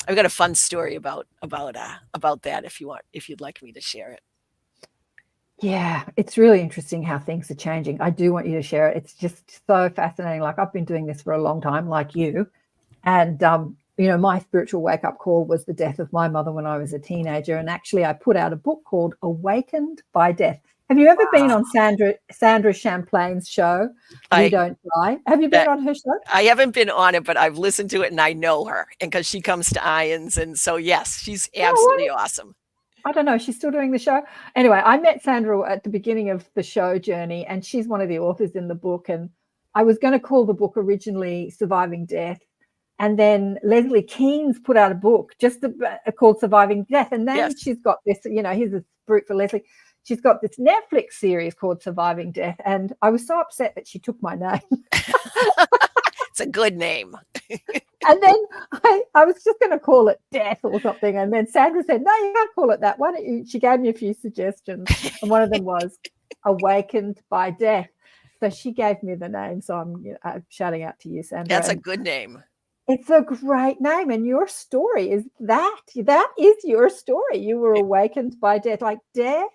I've got a fun story about that if you'd like me to share it. Yeah, it's really interesting how things are changing. I do want you to share it. It's just so fascinating. Like, I've been doing this for a long time, like you. And, my spiritual wake-up call was the death of my mother when I was a teenager. And actually, I put out a book called Awakened by Death. Have you ever been on Sandra Champlain's show, We Don't Die? Have you been on her show? I haven't been on it, but I've listened to it and I know her. And because she comes to Irons. And so, yes, she's absolutely awesome. I don't know. She's still doing the show. Anyway, I met Sandra at the beginning of the show journey, and she's one of the authors in the book. And I was going to call the book originally Surviving Death. And then Leslie Keane's put out a book just called Surviving Death. And then she's got this, here's a fruit for Leslie. She's got this Netflix series called Surviving Death. And I was so upset that she took my name. It's a good name. And then I was just going to call it Death or something. And then Sandra said, no, you can't call it that. Why don't you? She gave me a few suggestions. And one of them was Awakened by Death. So she gave me the name. So I'm shouting out to you, Sandra. That's a good name. It's a great name. And your story is that. That is your story. You were awakened by death. Like death,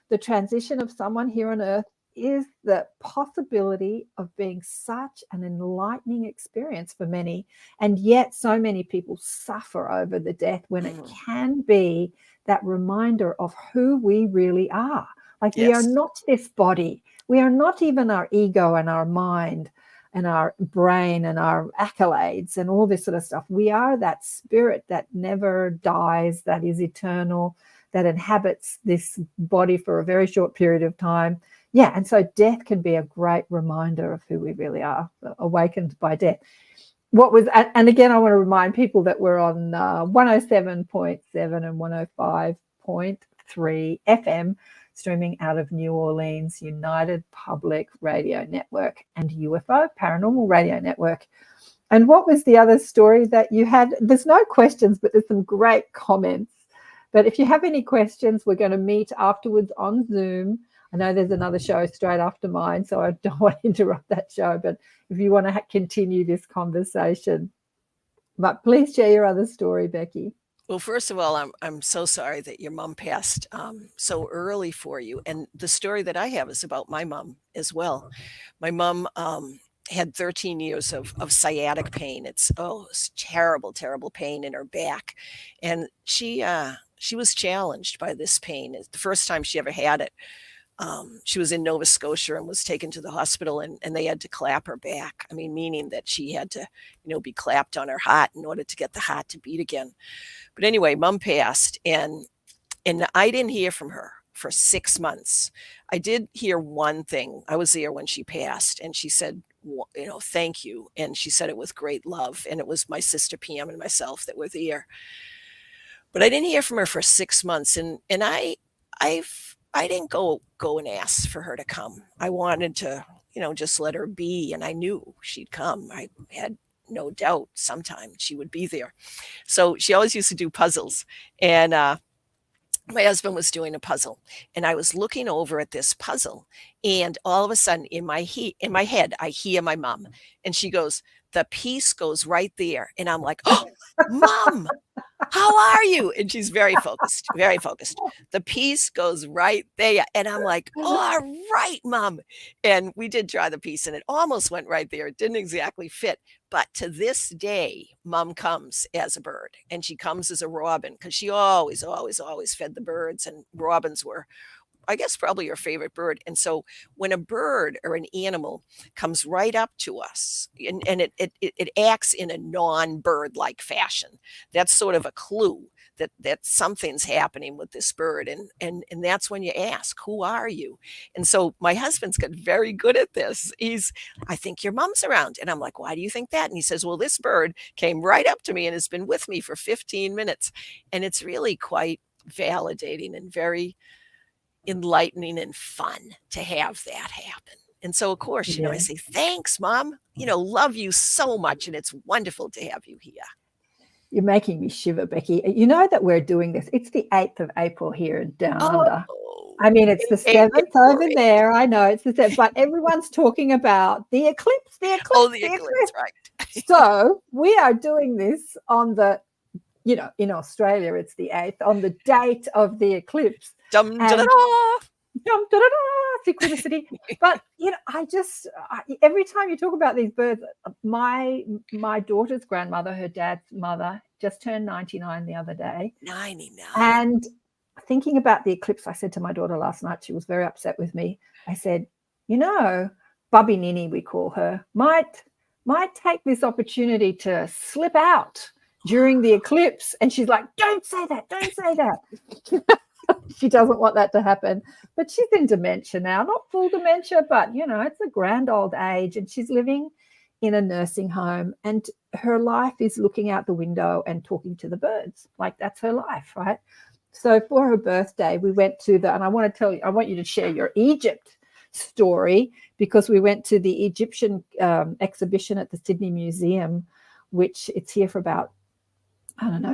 the transition of someone here on earth, is the possibility of being such an enlightening experience for many. And yet so many people suffer over the death when it can be that reminder of who we really are. Like we are not this body. We are not even our ego and our mind and our brain and our accolades and all this sort of stuff. We are that spirit that never dies, that is eternal, that inhabits this body for a very short period of time. Yeah, and so death can be a great reminder of who we really are, awakened by death. And again, I want to remind people that we're on 107.7 and 105.3 FM, streaming out of New Orleans United Public Radio Network and UFO Paranormal Radio Network. And what was the other story that you had? There's no questions, but there's some great comments. But if you have any questions, we're going to meet afterwards on Zoom. I know there's another show straight after mine, so I don't want to interrupt that show. But if you want to continue this conversation, but please share your other story, Becky. Well, first of all, I'm so sorry that your mom passed so early for you. And the story that I have is about my mom as well. My mom had 13 years of sciatic pain. It's terrible, terrible pain in her back. And she was challenged by this pain. It's the first time she ever had it. She was in Nova Scotia and was taken to the hospital, and they had to clap her back. I mean, meaning that she had to, be clapped on her heart in order to get the heart to beat again. But anyway, Mom passed, and I didn't hear from her for 6 months. I did hear one thing. I was there when she passed, and she said, thank you. And she said it with great love. And it was my sister Pam and myself that were there. But I didn't hear from her for 6 months. And I didn't go and ask for her to come. I wanted to, just let her be. And I knew she'd come. I had no doubt sometime she would be there. So she always used to do puzzles. And my husband was doing a puzzle, and I was looking over at this puzzle, and all of a sudden in my head, I hear my mom, and she goes, "The piece goes right there." And I'm like, "Oh, Mom, how are you?" And she's very focused, very focused. "The piece goes right there." And I'm like, "All right, Mom." And we did try the piece, and it almost went right there. It didn't exactly fit. But to this day, Mom comes as a bird, and she comes as a robin, because she always, always, always fed the birds, and robins were, I guess, probably her favorite bird. And so when a bird or an animal comes right up to us, and it acts in a non-bird like fashion, that's sort of a clue that something's happening with this bird. And that's when you ask, "Who are you?" And so my husband's got very good at this. "I think your mom's around." And I'm like, "Why do you think that?" And he says, "Well, this bird came right up to me and has been with me for 15 minutes. And it's really quite validating and very enlightening and fun to have that happen." And so, of course, I Yeah. say, "Thanks, Mom. Love you so much. And it's wonderful to have you here." You're making me shiver, Becky. You know that we're doing this. It's the 8th of April here Down Under. I mean, it's the 7th over there. I know it's the 7th, but everyone's talking about the eclipse, the eclipse, Oh, the eclipse, right. So we are doing this on the, in Australia, it's the 8th, on the date of the eclipse. Dum, da, da, da. Synchronicity. But every time you talk about these birds, my daughter's grandmother, her dad's mother, just turned 99 the other day. 99. And thinking about the eclipse, I said to my daughter last night, she was very upset with me. I said, Bubby Ninny, we call her, might take this opportunity to slip out during the eclipse. And she's like, don't say that. She doesn't want that to happen. But she's in dementia now, not full dementia, but, it's a grand old age. And she's living in a nursing home. And her life is looking out the window and talking to the birds. Like, that's her life, right? So for her birthday, we went to and I want you to share your Egypt story, because we went to the Egyptian exhibition at the Sydney Museum, which it's here for about,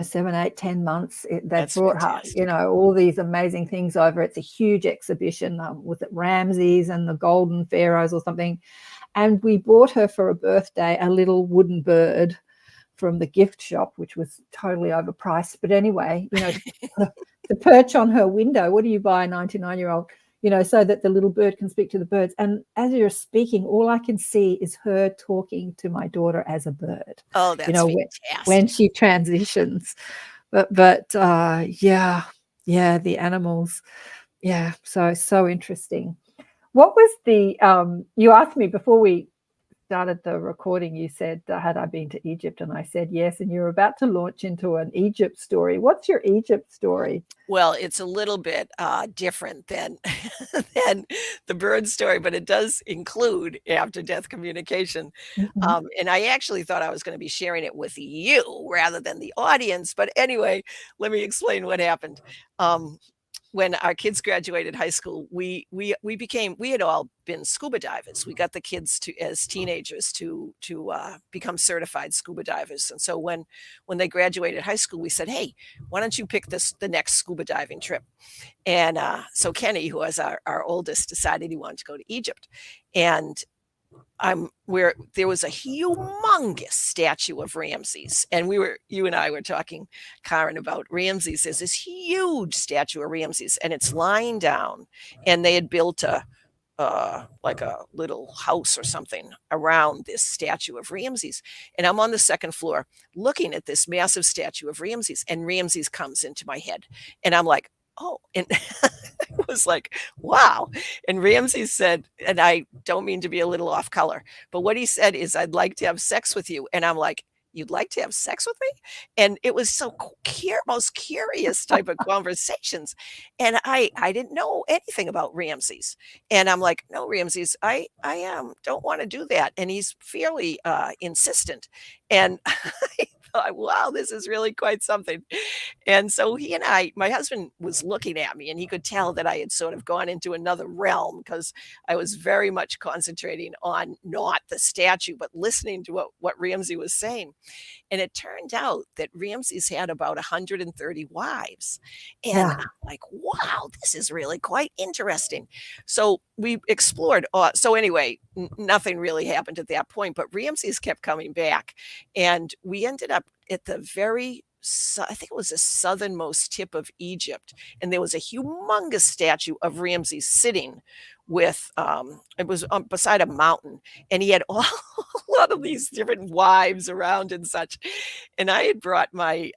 7, 8, 10 months. They've brought her, all these amazing things over. It's a huge exhibition. Was it Ramses and the Golden Pharaohs or something? And we bought her for a birthday a little wooden bird from the gift shop, which was totally overpriced. But anyway, to perch on her window. What do you buy a 99-year-old? So that the little bird can speak to the birds. And as you're speaking, all I can see is her talking to my daughter as a bird. Oh, that's fantastic. When she transitions. But the animals. Yeah, so interesting. What was the, you asked me before we started the recording, you said, had I been to Egypt? And I said yes, and you're about to launch into an Egypt story. What's your Egypt story? Well, it's a little bit different than the bird story, but it does include after-death communication. Mm-hmm. And I actually thought I was going to be sharing it with you rather than the audience. But anyway, let me explain what happened. When our kids graduated high school, we had all been scuba divers. We got the kids as teenagers to become certified scuba divers. And so when they graduated high school, we said, "Hey, why don't you pick the next scuba diving trip?" And so Kenny, who was our oldest, decided he wanted to go to Egypt. And where there was a humongous statue of Ramses, and you and I were talking, Karen, about Ramses. There's this huge statue of Ramses, and it's lying down, and they had built like a little house or something around this statue of Ramses. And I'm on the second floor looking at this massive statue of Ramses, and Ramses comes into my head, and I'm like, oh, and it was like, wow. And Ramsey said, and I don't mean to be a little off color, but what he said is, I'd like to have sex with you. And I'm like, you'd like to have sex with me? And it was so most curious type of conversations. And I didn't know anything about Ramses. And I'm like, no, Ramses, I don't want to do that. And he's fairly insistent. And I thought, wow, this is really quite something. And so he and my husband was looking at me and he could tell that I had sort of gone into another realm because I was very much concentrating on not the statue, but listening to what Ramsey was saying. And it turned out that Ramses had about 130 wives. And Yeah. I'm like, wow, this is really quite interesting. So we explored. So anyway, nothing really happened at that point, but Ramses kept coming back. And we ended up at the I think it was the southernmost tip of Egypt. And there was a humongous statue of Ramses sitting with, it was beside a mountain. And he had a lot of these different wives around and such. And I had brought my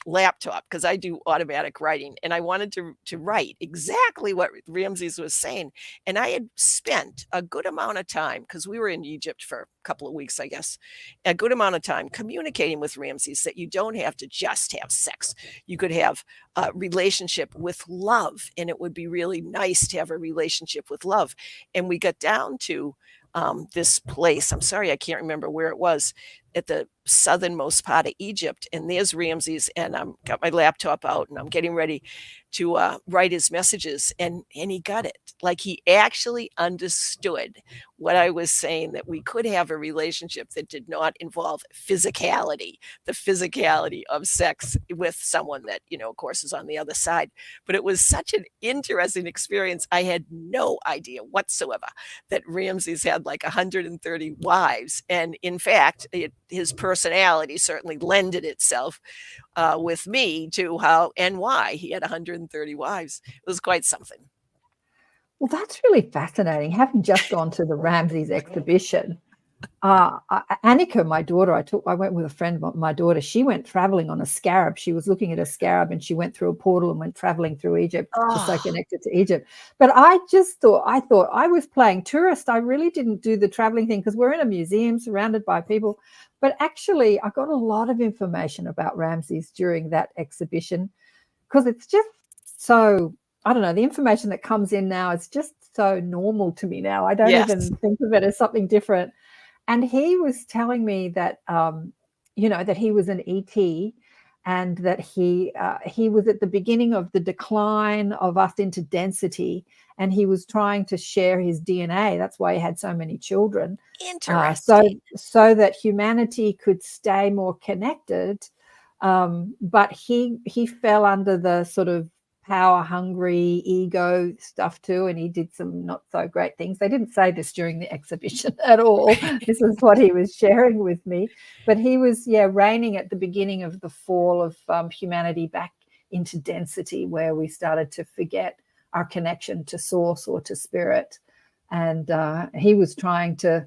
laptop because I do automatic writing and I wanted to write exactly what Ramses was saying. And I had spent a good amount of time, because we were in Egypt for a couple of weeks, I guess, a good amount of time communicating with Ramses that you don't have to just have sex. You could have a relationship with love, and it would be really nice to have a relationship with love. And we got down to this place. I'm sorry, I can't remember where it was, at the southernmost part of Egypt. And there's Ramses, and I'm got my laptop out and I'm getting ready to write his messages. And he got it. Like, he actually understood what I was saying, that we could have a relationship that did not involve physicality, the physicality of sex with someone that, of course, is on the other side. But it was such an interesting experience. I had no idea whatsoever that Ramses had like 130 wives. And in fact, his personality certainly lended itself with me to how and why he had 130 wives. It was quite something. Well, that's really fascinating. Having just gone to the Ramses exhibition, Annika, my daughter, I went with a friend of my daughter. She went traveling on a scarab. She was looking at a scarab and she went through a portal and went traveling through Egypt to stay connected to Egypt. But I thought I was playing tourist. I really didn't do the traveling thing because we're in a museum surrounded by people. But actually, I got a lot of information about Ramses during that exhibition, because it's just so, I don't know, the information that comes in now is just so normal to me now. I don't even think of it as something different. And he was telling me that, that he was an ET, and that he was at the beginning of the decline of us into density, and he was trying to share his DNA. That's why he had so many children. Interesting. So that humanity could stay more connected. But he fell under the sort of power hungry ego stuff too, and he did some not so great things. They didn't say this during the exhibition at all. This is what he was sharing with me, but he was reigning at the beginning of the fall of humanity back into density, where we started to forget our connection to source or to spirit. And he was trying to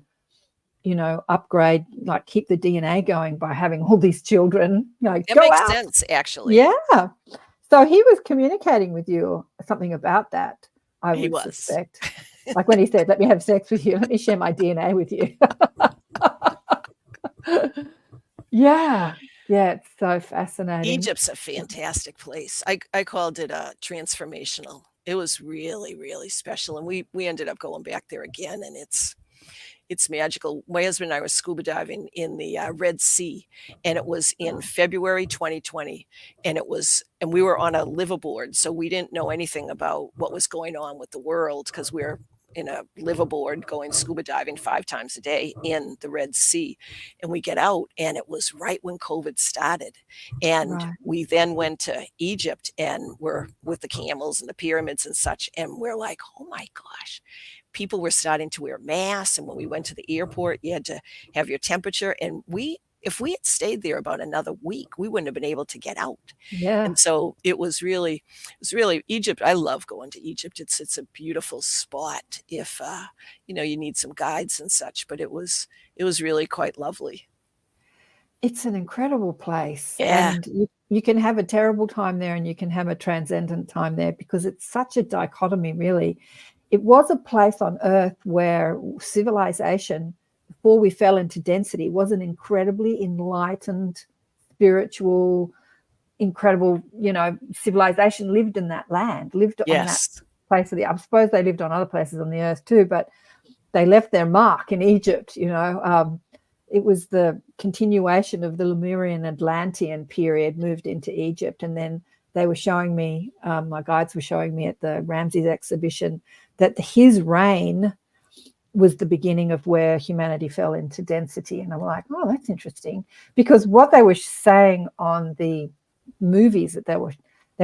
upgrade, like keep the DNA going by having all these children, It go makes out. sense, actually. Yeah. So he was communicating with you something about that, I He would was. suspect. Like when he said, let me have sex with you, let me share my DNA with you. Yeah, it's so fascinating. Egypt's a fantastic place. I called it transformational. It was really, really special. And we ended up going back there again, and it's magical. My husband and I were scuba diving in the Red Sea, and it was in February 2020, and we were on a liveaboard, so we didn't know anything about what was going on with the world, because we're in a liveaboard going scuba diving 5 times a day in the Red Sea. And we get out, and it was right when COVID started. And we then went to Egypt, and we're with the camels and the pyramids and such, and we're like, oh my gosh, people were starting to wear masks. And when we went to the airport, you had to have your temperature. And if we had stayed there about another week, we wouldn't have been able to get out. Yeah. And so it was really Egypt. I love going to Egypt. It's a beautiful spot if you need some guides and such, but it was really quite lovely. It's an incredible place. Yeah. And you can have a terrible time there and you can have a transcendent time there, because it's such a dichotomy, really. It was a place on earth where civilization, before we fell into density, was an incredibly enlightened, spiritual, incredible, civilization lived in that land, lived on that Yes. place of the, I suppose they lived on other places on the earth too, but they left their mark in Egypt. It was the continuation of the Lemurian Atlantean period, moved into Egypt. And then they were showing me, my guides were showing me at the Ramses exhibition, that his reign was the beginning of where humanity fell into density. And I'm like, oh, that's interesting. Because what they were saying on the movies that they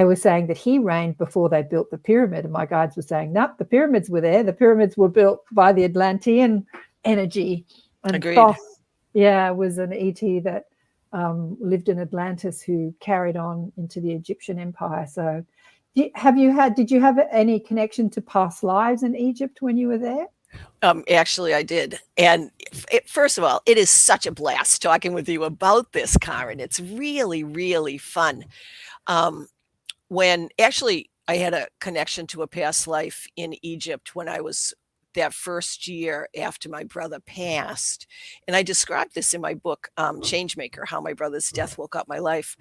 were saying that he reigned before they built the pyramid. And my guides were saying, no, the pyramids were there. The pyramids were built by the Atlantean energy. And Agreed. Thoth, was an ET that lived in Atlantis, who carried on into the Egyptian empire. So did you have any connection to past lives in Egypt when you were there? Actually, I did. And first of all, it is such a blast talking with you about this, Karen. It's really, really fun. When actually I had a connection to a past life in Egypt when I was that first year after my brother passed. And I described this in my book, Changemaker, How My Brother's Death Woke Up My Life.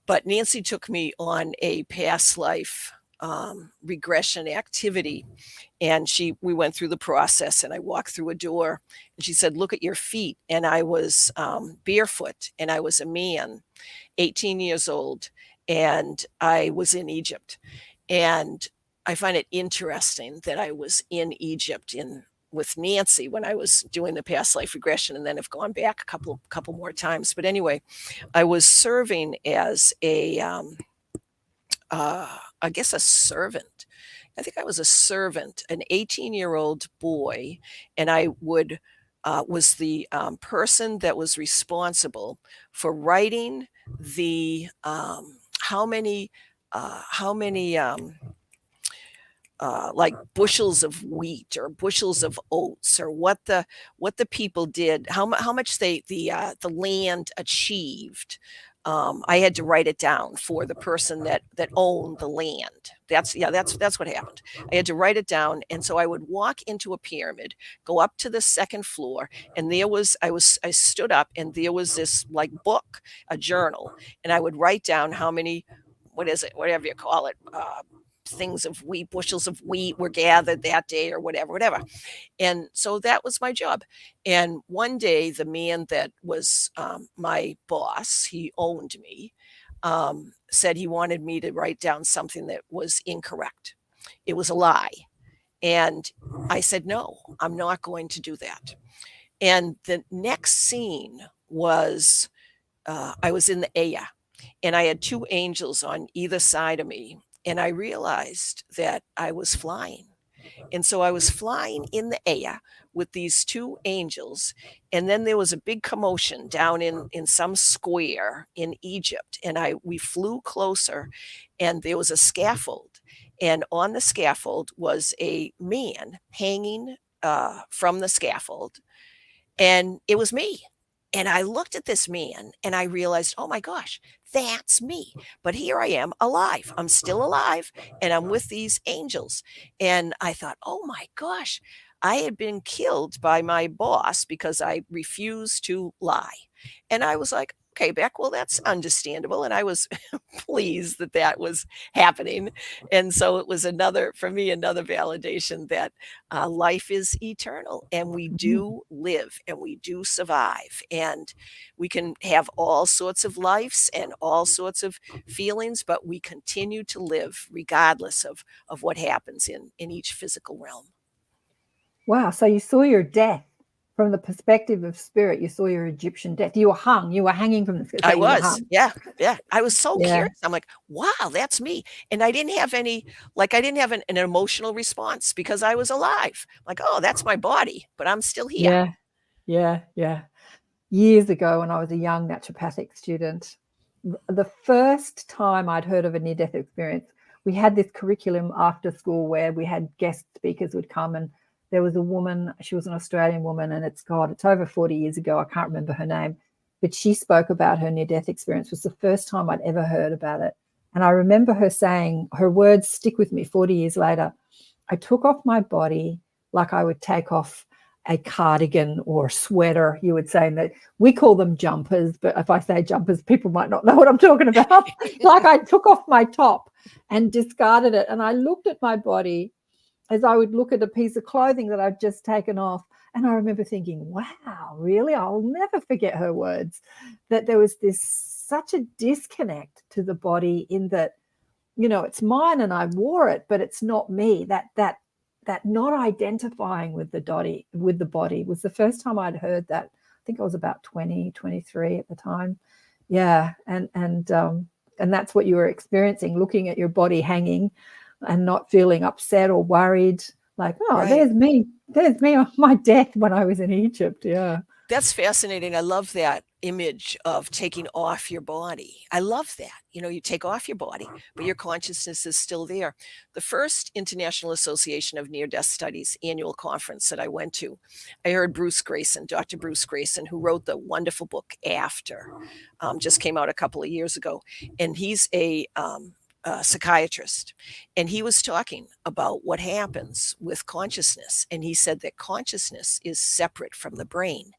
But Nancy took me on a past life regression activity. And we went through the process, and I walked through a door, and she said, look at your feet. And I was barefoot, and I was a man, 18 years old, and I was in Egypt. And I find it interesting that I was in Egypt with Nancy when I was doing the past life regression, and then have gone back a couple more times. But anyway, I was serving as I guess a servant. I think I was a servant, an 18-year-old boy, and I was the person that was responsible for writing the how many like bushels of wheat or bushels of oats, or what the people did, how much the land achieved. I had to write it down for the person that owned the land. That's what happened. I had to write it down, and so I would walk into a pyramid, go up to the second floor, and I stood up, and there was this like book, a journal, and I would write down how many, whatever you call it, things of wheat, bushels of wheat were gathered that day, or whatever. And so that was my job. And one day, the man that was my boss, he owned me, said he wanted me to write down something that was incorrect. It was a lie. And I said, no, I'm not going to do that. And the next scene was, I was in the Aya, and I had two angels on either side of me. And I realized that I was flying. And so I was flying in the air with these two angels. And then there was a big commotion down in some square in Egypt. And we flew closer, and there was a scaffold. And on the scaffold was a man hanging from the scaffold. And it was me. And I looked at this man, and I realized, oh my gosh, that's me. But here I am, alive. I'm still alive, and I'm with these angels. And I thought, oh my gosh, I had been killed by my boss because I refused to lie. And I was like, okay, Beck, well, that's understandable. And I was pleased that was happening. And so it was another validation that life is eternal, and we do live, and we do survive, and we can have all sorts of lives and all sorts of feelings, but we continue to live regardless of what happens in each physical realm. Wow. So you saw your death from the perspective of spirit. You saw your Egyptian death. You were hanging from the sky. I was. Yeah. I was so curious. I'm like, wow, that's me. And I didn't have an emotional response because I was alive. Like, oh, that's my body, but I'm still here. Yeah. Years ago, when I was a young naturopathic student, the first time I'd heard of a near-death experience, we had this curriculum after school where we had guest speakers would come, and there was a woman, she was an Australian woman, and it's over 40 years ago, I can't remember her name. but she spoke about her near-death experience. It was the first time I'd ever heard about it. And I remember her saying, her words stick with me 40 years later, I took off my body like I would take off a cardigan or a sweater, you would say. That we call them jumpers, but if I say jumpers, people might not know what I'm talking about. Like I took off my top and discarded it. And I looked at my body as I would look at a piece of clothing that I'd just taken off. And I remember thinking, wow, really? I'll never forget her words, that there was such a disconnect to the body in that, you know, it's mine and I wore it, but it's not me. That not identifying with the body was the first time I'd heard that. I think I was about 20, 23 at the time. Yeah. And that's what you were experiencing, looking at your body hanging and not feeling upset or worried. Like, oh, right. There's me on my death when I was in Egypt. Yeah. That's fascinating. I love that image of taking off your body. I love that. You know, you take off your body, but your consciousness is still there. The first International Association of Near-Death Studies annual conference that I went to, I heard Bruce Grayson, Dr. Bruce Grayson, who wrote the wonderful book After, just came out a couple of years ago. And he's a psychiatrist, and he was talking about what happens with consciousness, and he said that consciousness is separate from the brain.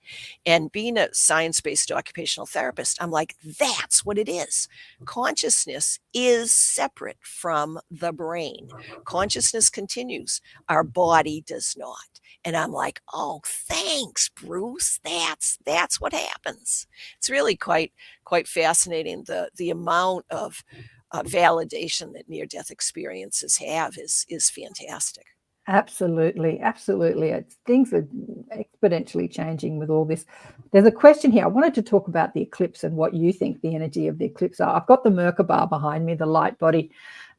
And being a science-based occupational therapist, I'm like, that's what it is. Consciousness is separate from the brain. Consciousness continues, our body does not. And I'm like, oh, thanks, Bruce. That's what happens. It's really quite fascinating. The amount of validation that near-death experiences have is fantastic. Absolutely. Things are exponentially changing with all this. There's a question here. I wanted to talk about the eclipse and what you think the energy of the eclipse are. I've got the Merkaba behind me, the light body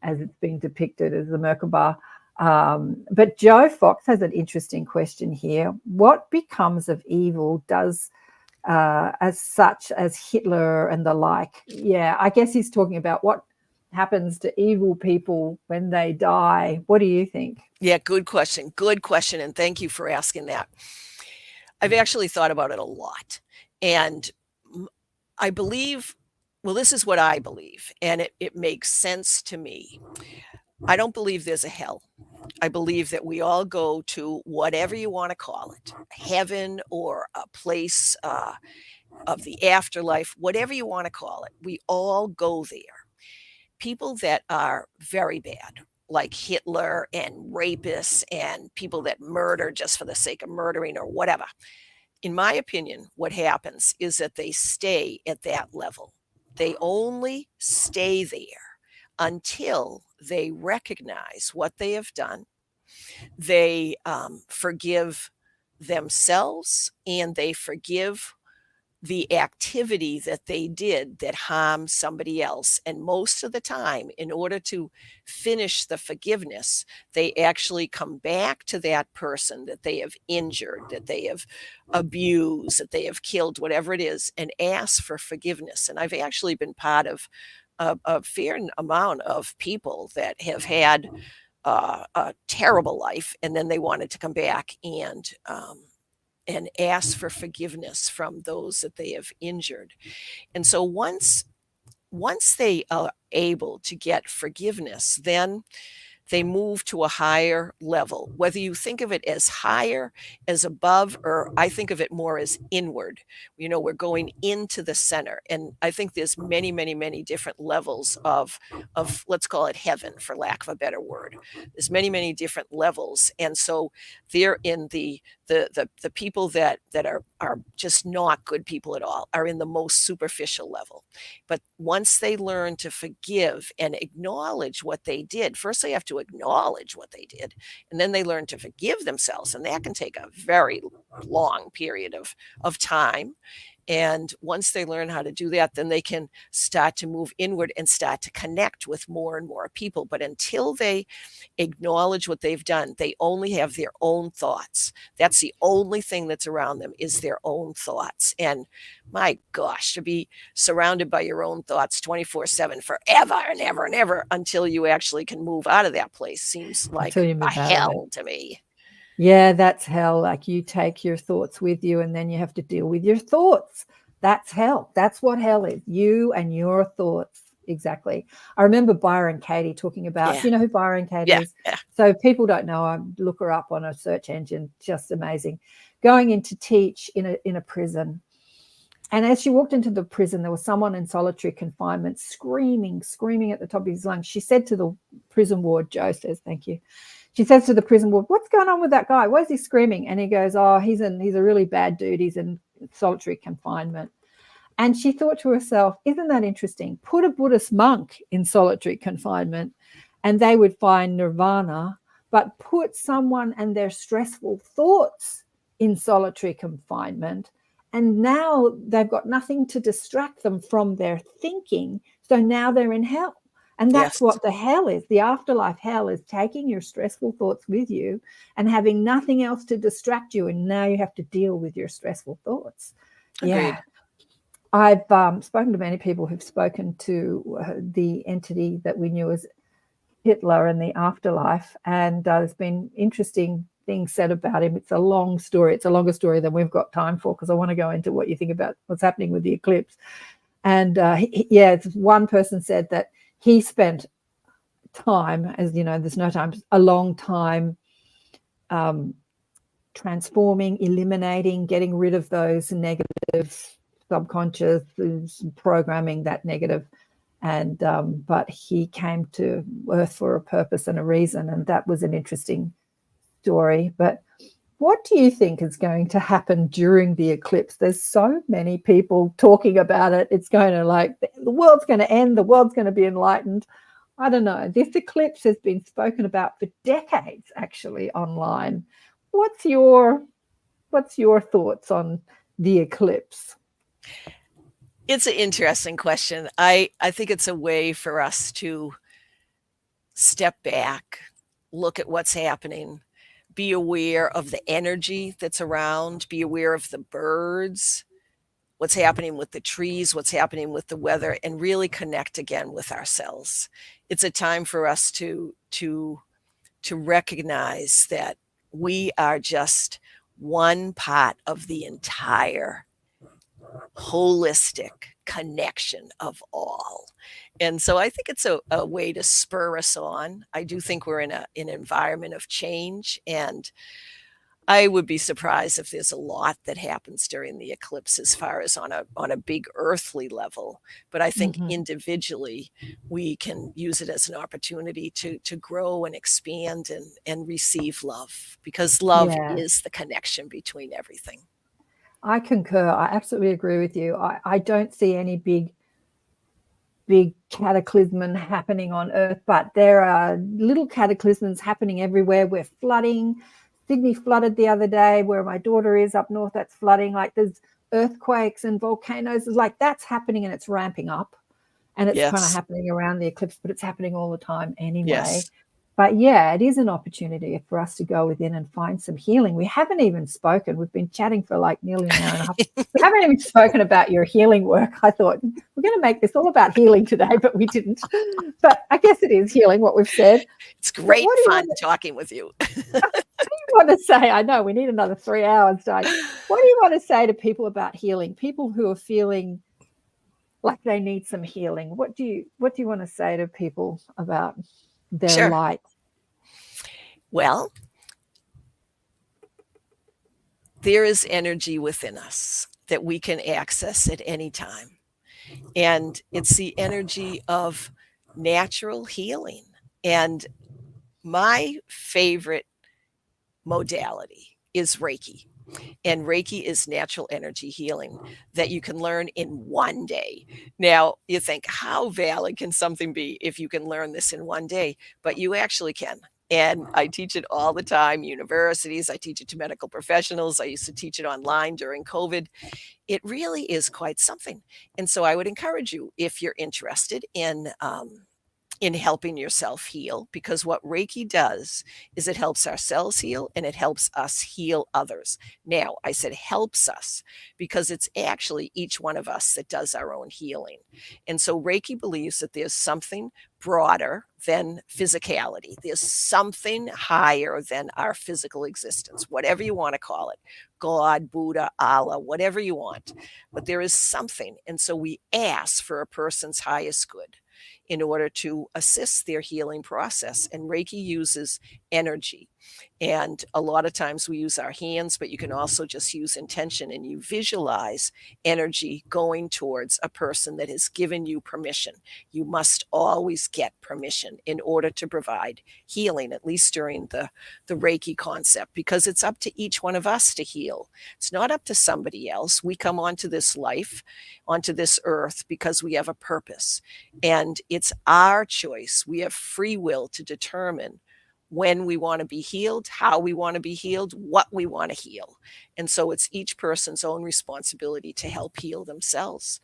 as it's been depicted as the Merkaba. But Joe Fox has an interesting question here. What becomes of evil does as such as Hitler and the like? Yeah, I guess he's talking about what happens to evil people when they die. What do you think? Yeah, good question. And thank you for asking that. I've actually thought about it a lot. And I believe, well, this is what I believe, and it makes sense to me. I don't believe there's a hell. I believe that we all go to whatever you want to call it, heaven or a place of the afterlife, whatever you want to call it. We all go there. People that are very bad, like Hitler and rapists and people that murder just for the sake of murdering or whatever. In my opinion, what happens is that they stay at that level. They only stay there until they recognize what they have done. They forgive themselves and they forgive the activity that they did that harmed somebody else. And most of the time, in order to finish the forgiveness, they actually come back to that person that they have injured, that they have abused, that they have killed, whatever it is, and ask for forgiveness. And I've actually been part of a fair amount of people that have had a terrible life, and then they wanted to come back and ask for forgiveness from those that they have injured. And so once they are able to get forgiveness, then they move to a higher level. Whether you think of it as higher, as above, or I think of it more as inward. You know, we're going into the center. And I think there's many, many, many different levels of let's call it heaven, for lack of a better word. There's many, many different levels. And so they're in the people that are just not good people at all, are in the most superficial level. But once they learn to forgive and acknowledge what they did, first they have to acknowledge what they did, and then they learn to forgive themselves, and that can take a very long period of time. And once they learn how to do that, then they can start to move inward and start to connect with more and more people. But until they acknowledge what they've done, they only have their own thoughts. That's the only thing that's around them, is their own thoughts. And my gosh, to be surrounded by your own thoughts 24/7 forever and ever and ever until you actually can move out of that place seems like a hell to me. Yeah, that's hell. Like, you take your thoughts with you and then you have to deal with your thoughts. That's hell. That's what hell is. You and your thoughts. Exactly. I remember Byron Katie talking about, Yeah. do you know who Byron Katie Yeah. is? Yeah. So if people don't know, I look her up on a search engine. Just amazing. Going in to teach in a prison. And as she walked into the prison, there was someone in solitary confinement screaming at the top of his lungs. She said to the prison ward, Joe says, thank you. She says to the prison ward, what's going on with that guy? Why is he screaming? And he goes, oh, he's a really bad dude. He's in solitary confinement. And she thought to herself, isn't that interesting? Put a Buddhist monk in solitary confinement and they would find nirvana, but put someone and their stressful thoughts in solitary confinement, and now they've got nothing to distract them from their thinking. So now they're in hell. And that's Yes. what the hell is. The afterlife hell is taking your stressful thoughts with you and having nothing else to distract you. And now you have to deal with your stressful thoughts. Agreed. Yeah. I've spoken to many people who've spoken to the entity that we knew as Hitler in the afterlife, and there's been interesting things said about him. It's a long story. It's a longer story than we've got time for, because I want to go into what you think about what's happening with the eclipse. And one person said that he spent time, as you know, there's no time, a long time transforming, eliminating, getting rid of those negative subconscious programming, that negative. And but he came to Earth for a purpose and a reason, and that was an interesting story. But what do you think is going to happen during the eclipse? There's so many people talking about it. It's going to, like, the world's going to end, the world's going to be enlightened. I don't know. This eclipse has been spoken about for decades, actually, online. What's your thoughts on the eclipse? It's an interesting question. I think it's a way for us to step back, look at what's happening, be aware of the energy that's around, be aware of the birds, what's happening with the trees, what's happening with the weather, and really connect again with ourselves. It's a time for us to recognize that we are just one part of the entire holistic connection of all. And so I think it's a way to spur us on. I do think we're in an environment of change, and I would be surprised if there's a lot that happens during the eclipse as far as on a big earthly level. But I think individually we can use it as an opportunity to grow and expand and receive love, because love is the connection between everything. I concur. I absolutely agree with you. I don't see any big cataclysm happening on Earth, but there are little cataclysms happening everywhere. We're flooding. Sydney flooded the other day. Where my daughter is up north, that's flooding. Like, there's earthquakes and volcanoes. It's like that's happening, and it's ramping up. And it's kind of happening around the eclipse, but it's happening all the time anyway. Yes. But yeah, it is an opportunity for us to go within and find some healing. We haven't even spoken. We've been chatting for like nearly an hour and a half. We haven't even spoken about your healing work. I thought we're going to make this all about healing today, but we didn't. But I guess it is healing, what we've said. It's great fun talking with you. What do you want to say? I know we need another 3 hours. What do you want to say to people about healing? People who are feeling like they need some healing. What do you want to say to people about their light? Well, there is energy within us that we can access at any time. And it's the energy of natural healing. And my favorite modality is Reiki. And Reiki is natural energy healing that you can learn in one day. Now, you think, how valid can something be if you can learn this in one day? But you actually can. And I teach it all the time, universities, I teach it to medical professionals. I used to teach it online during COVID. It really is quite something. And so I would encourage you, if you're interested in in helping yourself heal, because what Reiki does is it helps our cells heal and it helps us heal others. Now, I said helps us because it's actually each one of us that does our own healing. And so Reiki believes that there's something broader than physicality. There's something higher than our physical existence, whatever you want to call it, God, Buddha, Allah, whatever you want. But there is something. And so we ask for a person's highest good in order to assist their healing process. And Reiki uses energy. And a lot of times we use our hands, but you can also just use intention, and you visualize energy going towards a person that has given you permission. You must always get permission in order to provide healing, at least during the Reiki concept, because it's up to each one of us to heal. It's not up to somebody else. We come onto this life, onto this earth, because we have a purpose. And it's our choice. We have free will to determine when we want to be healed, how we want to be healed, what we want to heal. And so it's each person's own responsibility to help heal themselves.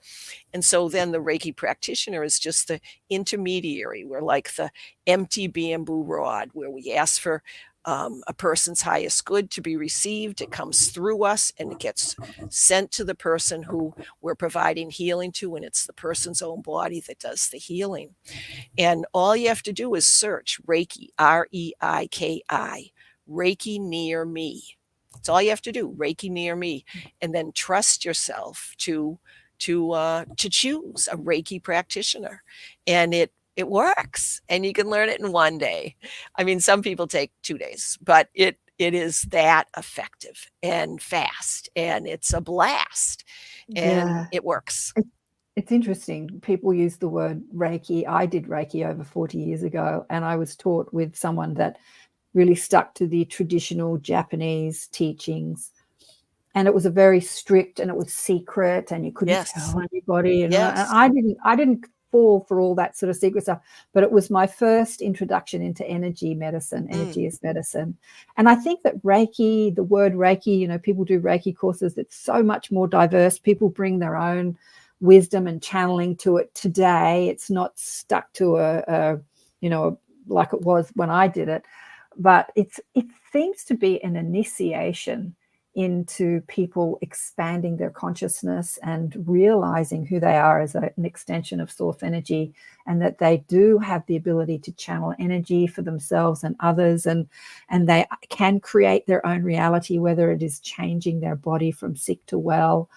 And so then the Reiki practitioner is just the intermediary. We're like the empty bamboo rod where we ask for a person's highest good to be received. It comes through us and it gets sent to the person who we're providing healing to, and it's the person's own body that does the healing. And all you have to do is search Reiki, Reiki, Reiki near me. That's all you have to do, Reiki near me, and then trust yourself to choose a Reiki practitioner, and it works, and you can learn it in one day. I mean, some people take 2 days, but it is that effective and fast, and it's a blast, and it works. It's interesting. People use the word Reiki. I did Reiki over 40 years ago, and I was taught with someone that really stuck to the traditional Japanese teachings. And it was a very strict, and it was secret, and you couldn't tell anybody. And I didn't fall for all that sort of secret stuff, but it was my first introduction into energy medicine. Energy is medicine. And I think that Reiki, the word Reiki, people do Reiki courses. It's so much more diverse. People bring their own wisdom and channeling to it today. It's not stuck to a like it was when I did it, but it seems to be an initiation into people expanding their consciousness and realizing who they are as an extension of source energy, and that they do have the ability to channel energy for themselves and others, and they can create their own reality, whether it is changing their body from sick to well,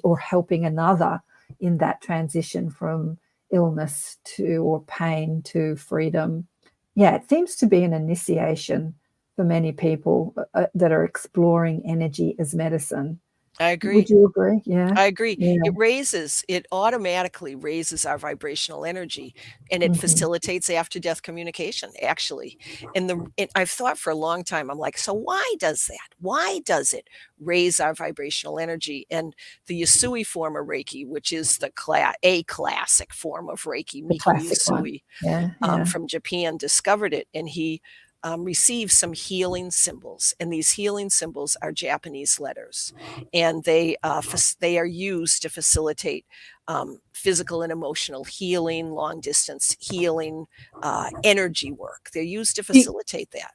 or helping another in that transition from illness to or pain to freedom. Yeah, it seems to be an initiation for many people that are exploring energy as medicine. I agree. Would you agree? Yeah. I agree. Yeah. It automatically raises our vibrational energy, and it facilitates after-death communication, actually. And I've thought for a long time, I'm like, so why does that? Why does it raise our vibrational energy? And the Usui form of Reiki, which is a classic form of Reiki, Miko Usui, from Japan, discovered it, and he receive some healing symbols, and these healing symbols are Japanese letters, and they are used to facilitate physical and emotional healing, long distance healing, energy work. They're used to facilitate that.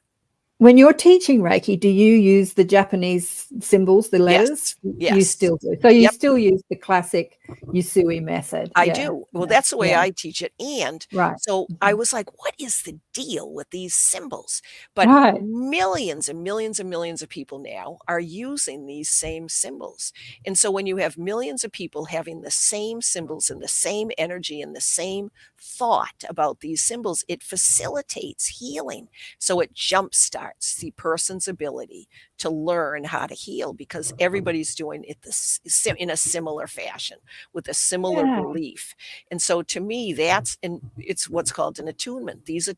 When you're teaching Reiki, do you use the Japanese symbols, the letters? Yes. You still do. So you still use the classic Usui method. I do. Well, that's the way I teach it. And so I was like, what is the deal with these symbols? But millions and millions and millions of people now are using these same symbols. And so when you have millions of people having the same symbols and the same energy and the same thought about these symbols, it facilitates healing. So it jumpstarts the person's ability to learn how to heal, because everybody's doing it in a similar fashion with a similar belief. And so to me, it's what's called an attunement. These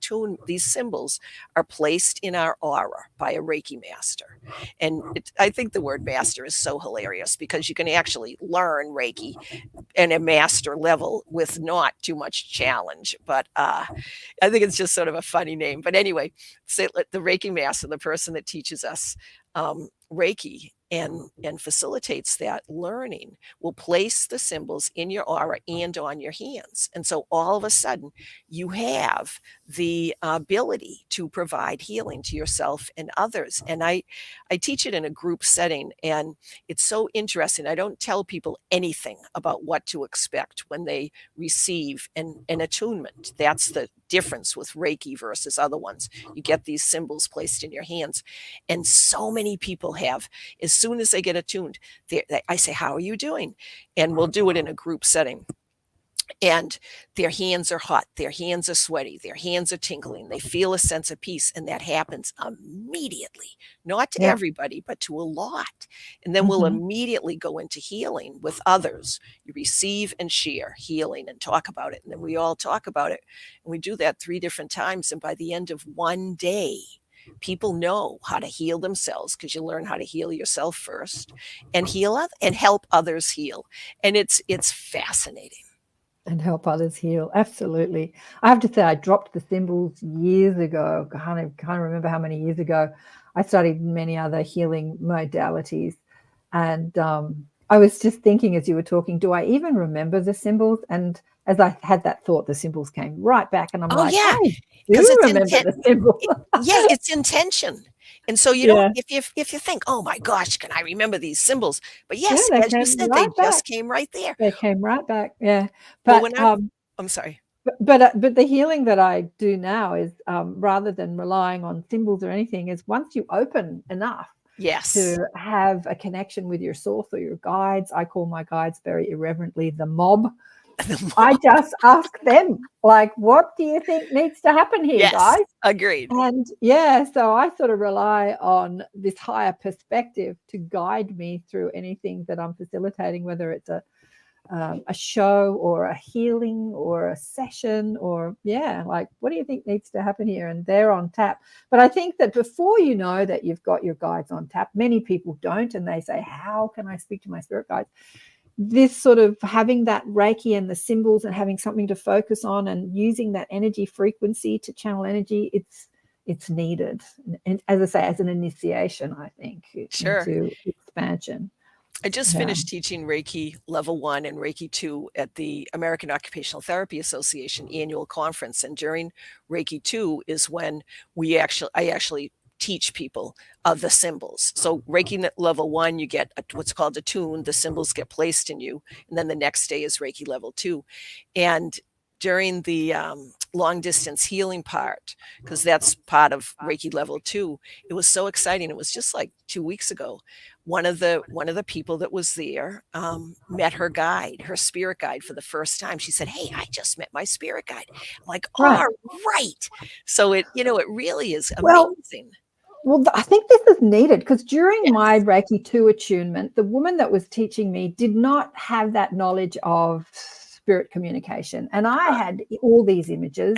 symbols are placed in our aura by a Reiki master. And I think the word master is so hilarious, because you can actually learn Reiki at a master level with not too much challenge. But I think it's just sort of a funny name. But anyway, the Reiki master, the person that teaches us, Reiki and facilitates that learning will place the symbols in your aura and on your hands. And so all of a sudden you have the ability to provide healing to yourself and others. And I teach it in a group setting, and it's so interesting. I don't tell people anything about what to expect when they receive an attunement. That's the difference with Reiki versus other ones. You get these symbols placed in your hands, and so many people have. As soon as they get attuned, I say, "How are you doing?" And we'll do it in a group setting. And their hands are hot, their hands are sweaty, their hands are tingling, they feel a sense of peace, and that happens immediately. Not to Yeah. everybody, but to a lot. And then we'll immediately go into healing with others. You receive and share healing and talk about it, and then we all talk about it. And we do that 3 different times, and by the end of one day, people know how to heal themselves, because you learn how to heal yourself first and and help others heal. And it's fascinating. And help others heal. Absolutely. I have to say, I dropped the symbols years ago. I can't remember how many years ago. I studied many other healing modalities. And I was just thinking as you were talking, do I even remember the symbols? And as I had that thought, the symbols came right back. And I'm Oh, like, yeah, I because do it's remember the symbols. yeah, it's intention. And so you Yeah. don't, if you think, "Oh my gosh, can I remember these symbols?" But Yeah, yes, they as you came said, they right back. just came right there. They came right back. Yeah. Well, But when I'm sorry. But the healing that I do now is rather than relying on symbols or anything, is once you open enough Yes. to have a connection with your source or your guides. I call my guides very irreverently the mob. I just ask them, like, what do you think needs to happen here, Yes, guys? agreed. And yeah, so I sort of rely on this higher perspective to guide me through anything that I'm facilitating, whether it's a show or a healing or a session, or like, what do you think needs to happen here? And they're on tap. But I think that before you know that you've got your guides on tap, many people don't, and they say, how can I speak to my spirit guides? This sort of having that Reiki and the symbols and having something to focus on and using that energy frequency to channel energy, it's needed. And as I say, as an initiation, I think, Sure. into expansion. I just finished teaching Reiki Level 1 and Reiki 2 at the American Occupational Therapy Association annual conference. And during Reiki 2 is when I actually teach people of the symbols. So Reiki Level 1, you get what's called a tune. The symbols get placed in you. And then the next day is Reiki Level 2. And during the long distance healing part, because that's part of Reiki Level 2, it was so exciting. It was just like 2 weeks ago. One of the people that was there met her guide, her spirit guide, for the first time. She said, "Hey, I just met my spirit guide." I'm like, Right. "All right." So it really is Well, amazing. Well, I think this is needed, because during Yes. my Reiki 2 attunement, the woman that was teaching me did not have that knowledge of spirit communication. And I had all these images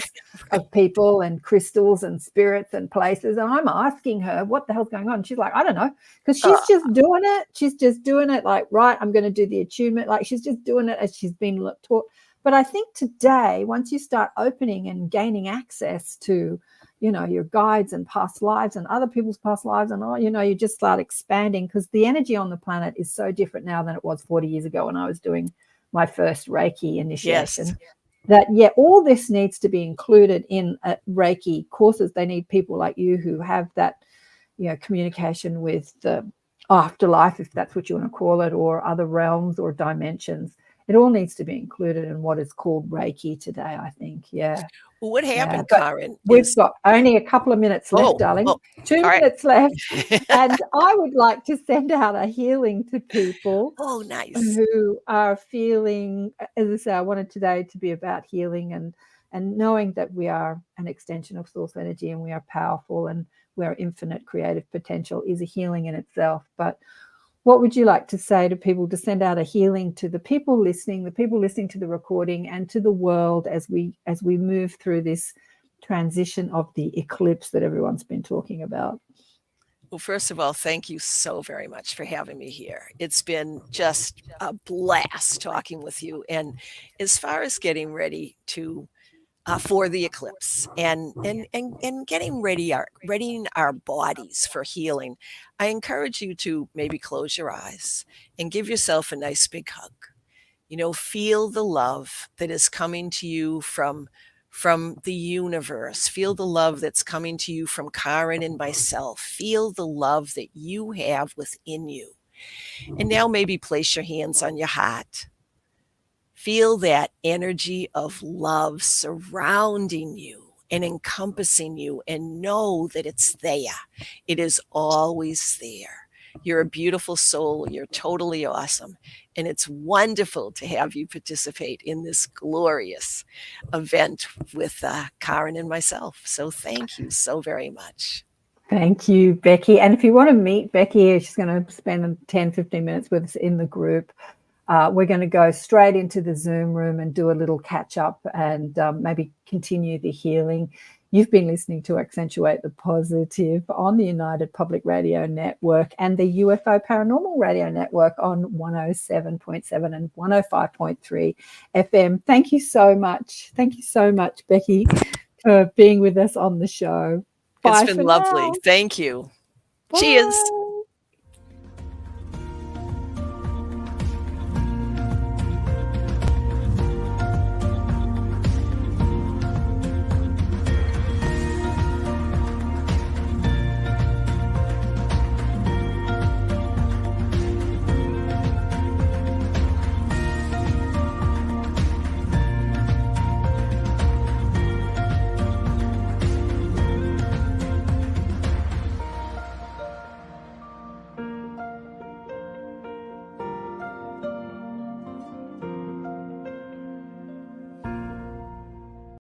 of people and crystals and spirits and places. And I'm asking her, what the hell's going on? She's like, I don't know, because she's just doing it. She's just doing it like, right, I'm going to do the attunement. Like, she's just doing it as she's been taught. But I think today, once you start opening and gaining access to, your guides and past lives and other people's past lives, and you just start expanding, because the energy on the planet is so different now than it was 40 years ago when I was doing my first Reiki initiation. Yes. That all this needs to be included in Reiki courses. They need people like you who have that, communication with the afterlife, if that's what you want to call it, or other realms or dimensions. It all needs to be included in what is called Reiki today, I think. Yeah. Well, what happened, But Karen, we've got only a couple of minutes left, darling. 2 minutes left. And I would like to send out a healing to people nice. who are feeling, as I say, I wanted today to be about healing and knowing that we are an extension of source energy, and we are powerful, and we're infinite creative potential is a healing in itself. But what would you like to say to people to send out a healing to the people listening to the recording, and to the world as we move through this transition of the eclipse that everyone's been talking about? Well, first of all, thank you so very much for having me here. It's been just a blast talking with you. And as far as getting ready to for the eclipse, and readying our bodies for healing, I encourage you to maybe close your eyes and give yourself a nice big hug. Feel the love that is coming to you from the universe. Feel the love that's coming to you from Karen and myself. Feel the love that you have within you. And now maybe place your hands on your heart. Feel that energy of love surrounding you and encompassing you, and know that it's there. It is always there. You're a beautiful soul. You're totally awesome. And it's wonderful to have you participate in this glorious event with Karen and myself. So thank you so very much. Thank you, Becky. And if you want to meet Becky, she's going to spend 10, 15 minutes with us in the group. We're going to go straight into the Zoom room and do a little catch up and maybe continue the healing. You've been listening to Accentuate the Positive on the United Public Radio Network and the UFO Paranormal Radio Network on 107.7 and 105.3 FM. Thank you so much. Thank you so much, Becky, for being with us on the show. Bye. It's been lovely. Now. Thank you. Bye. Cheers.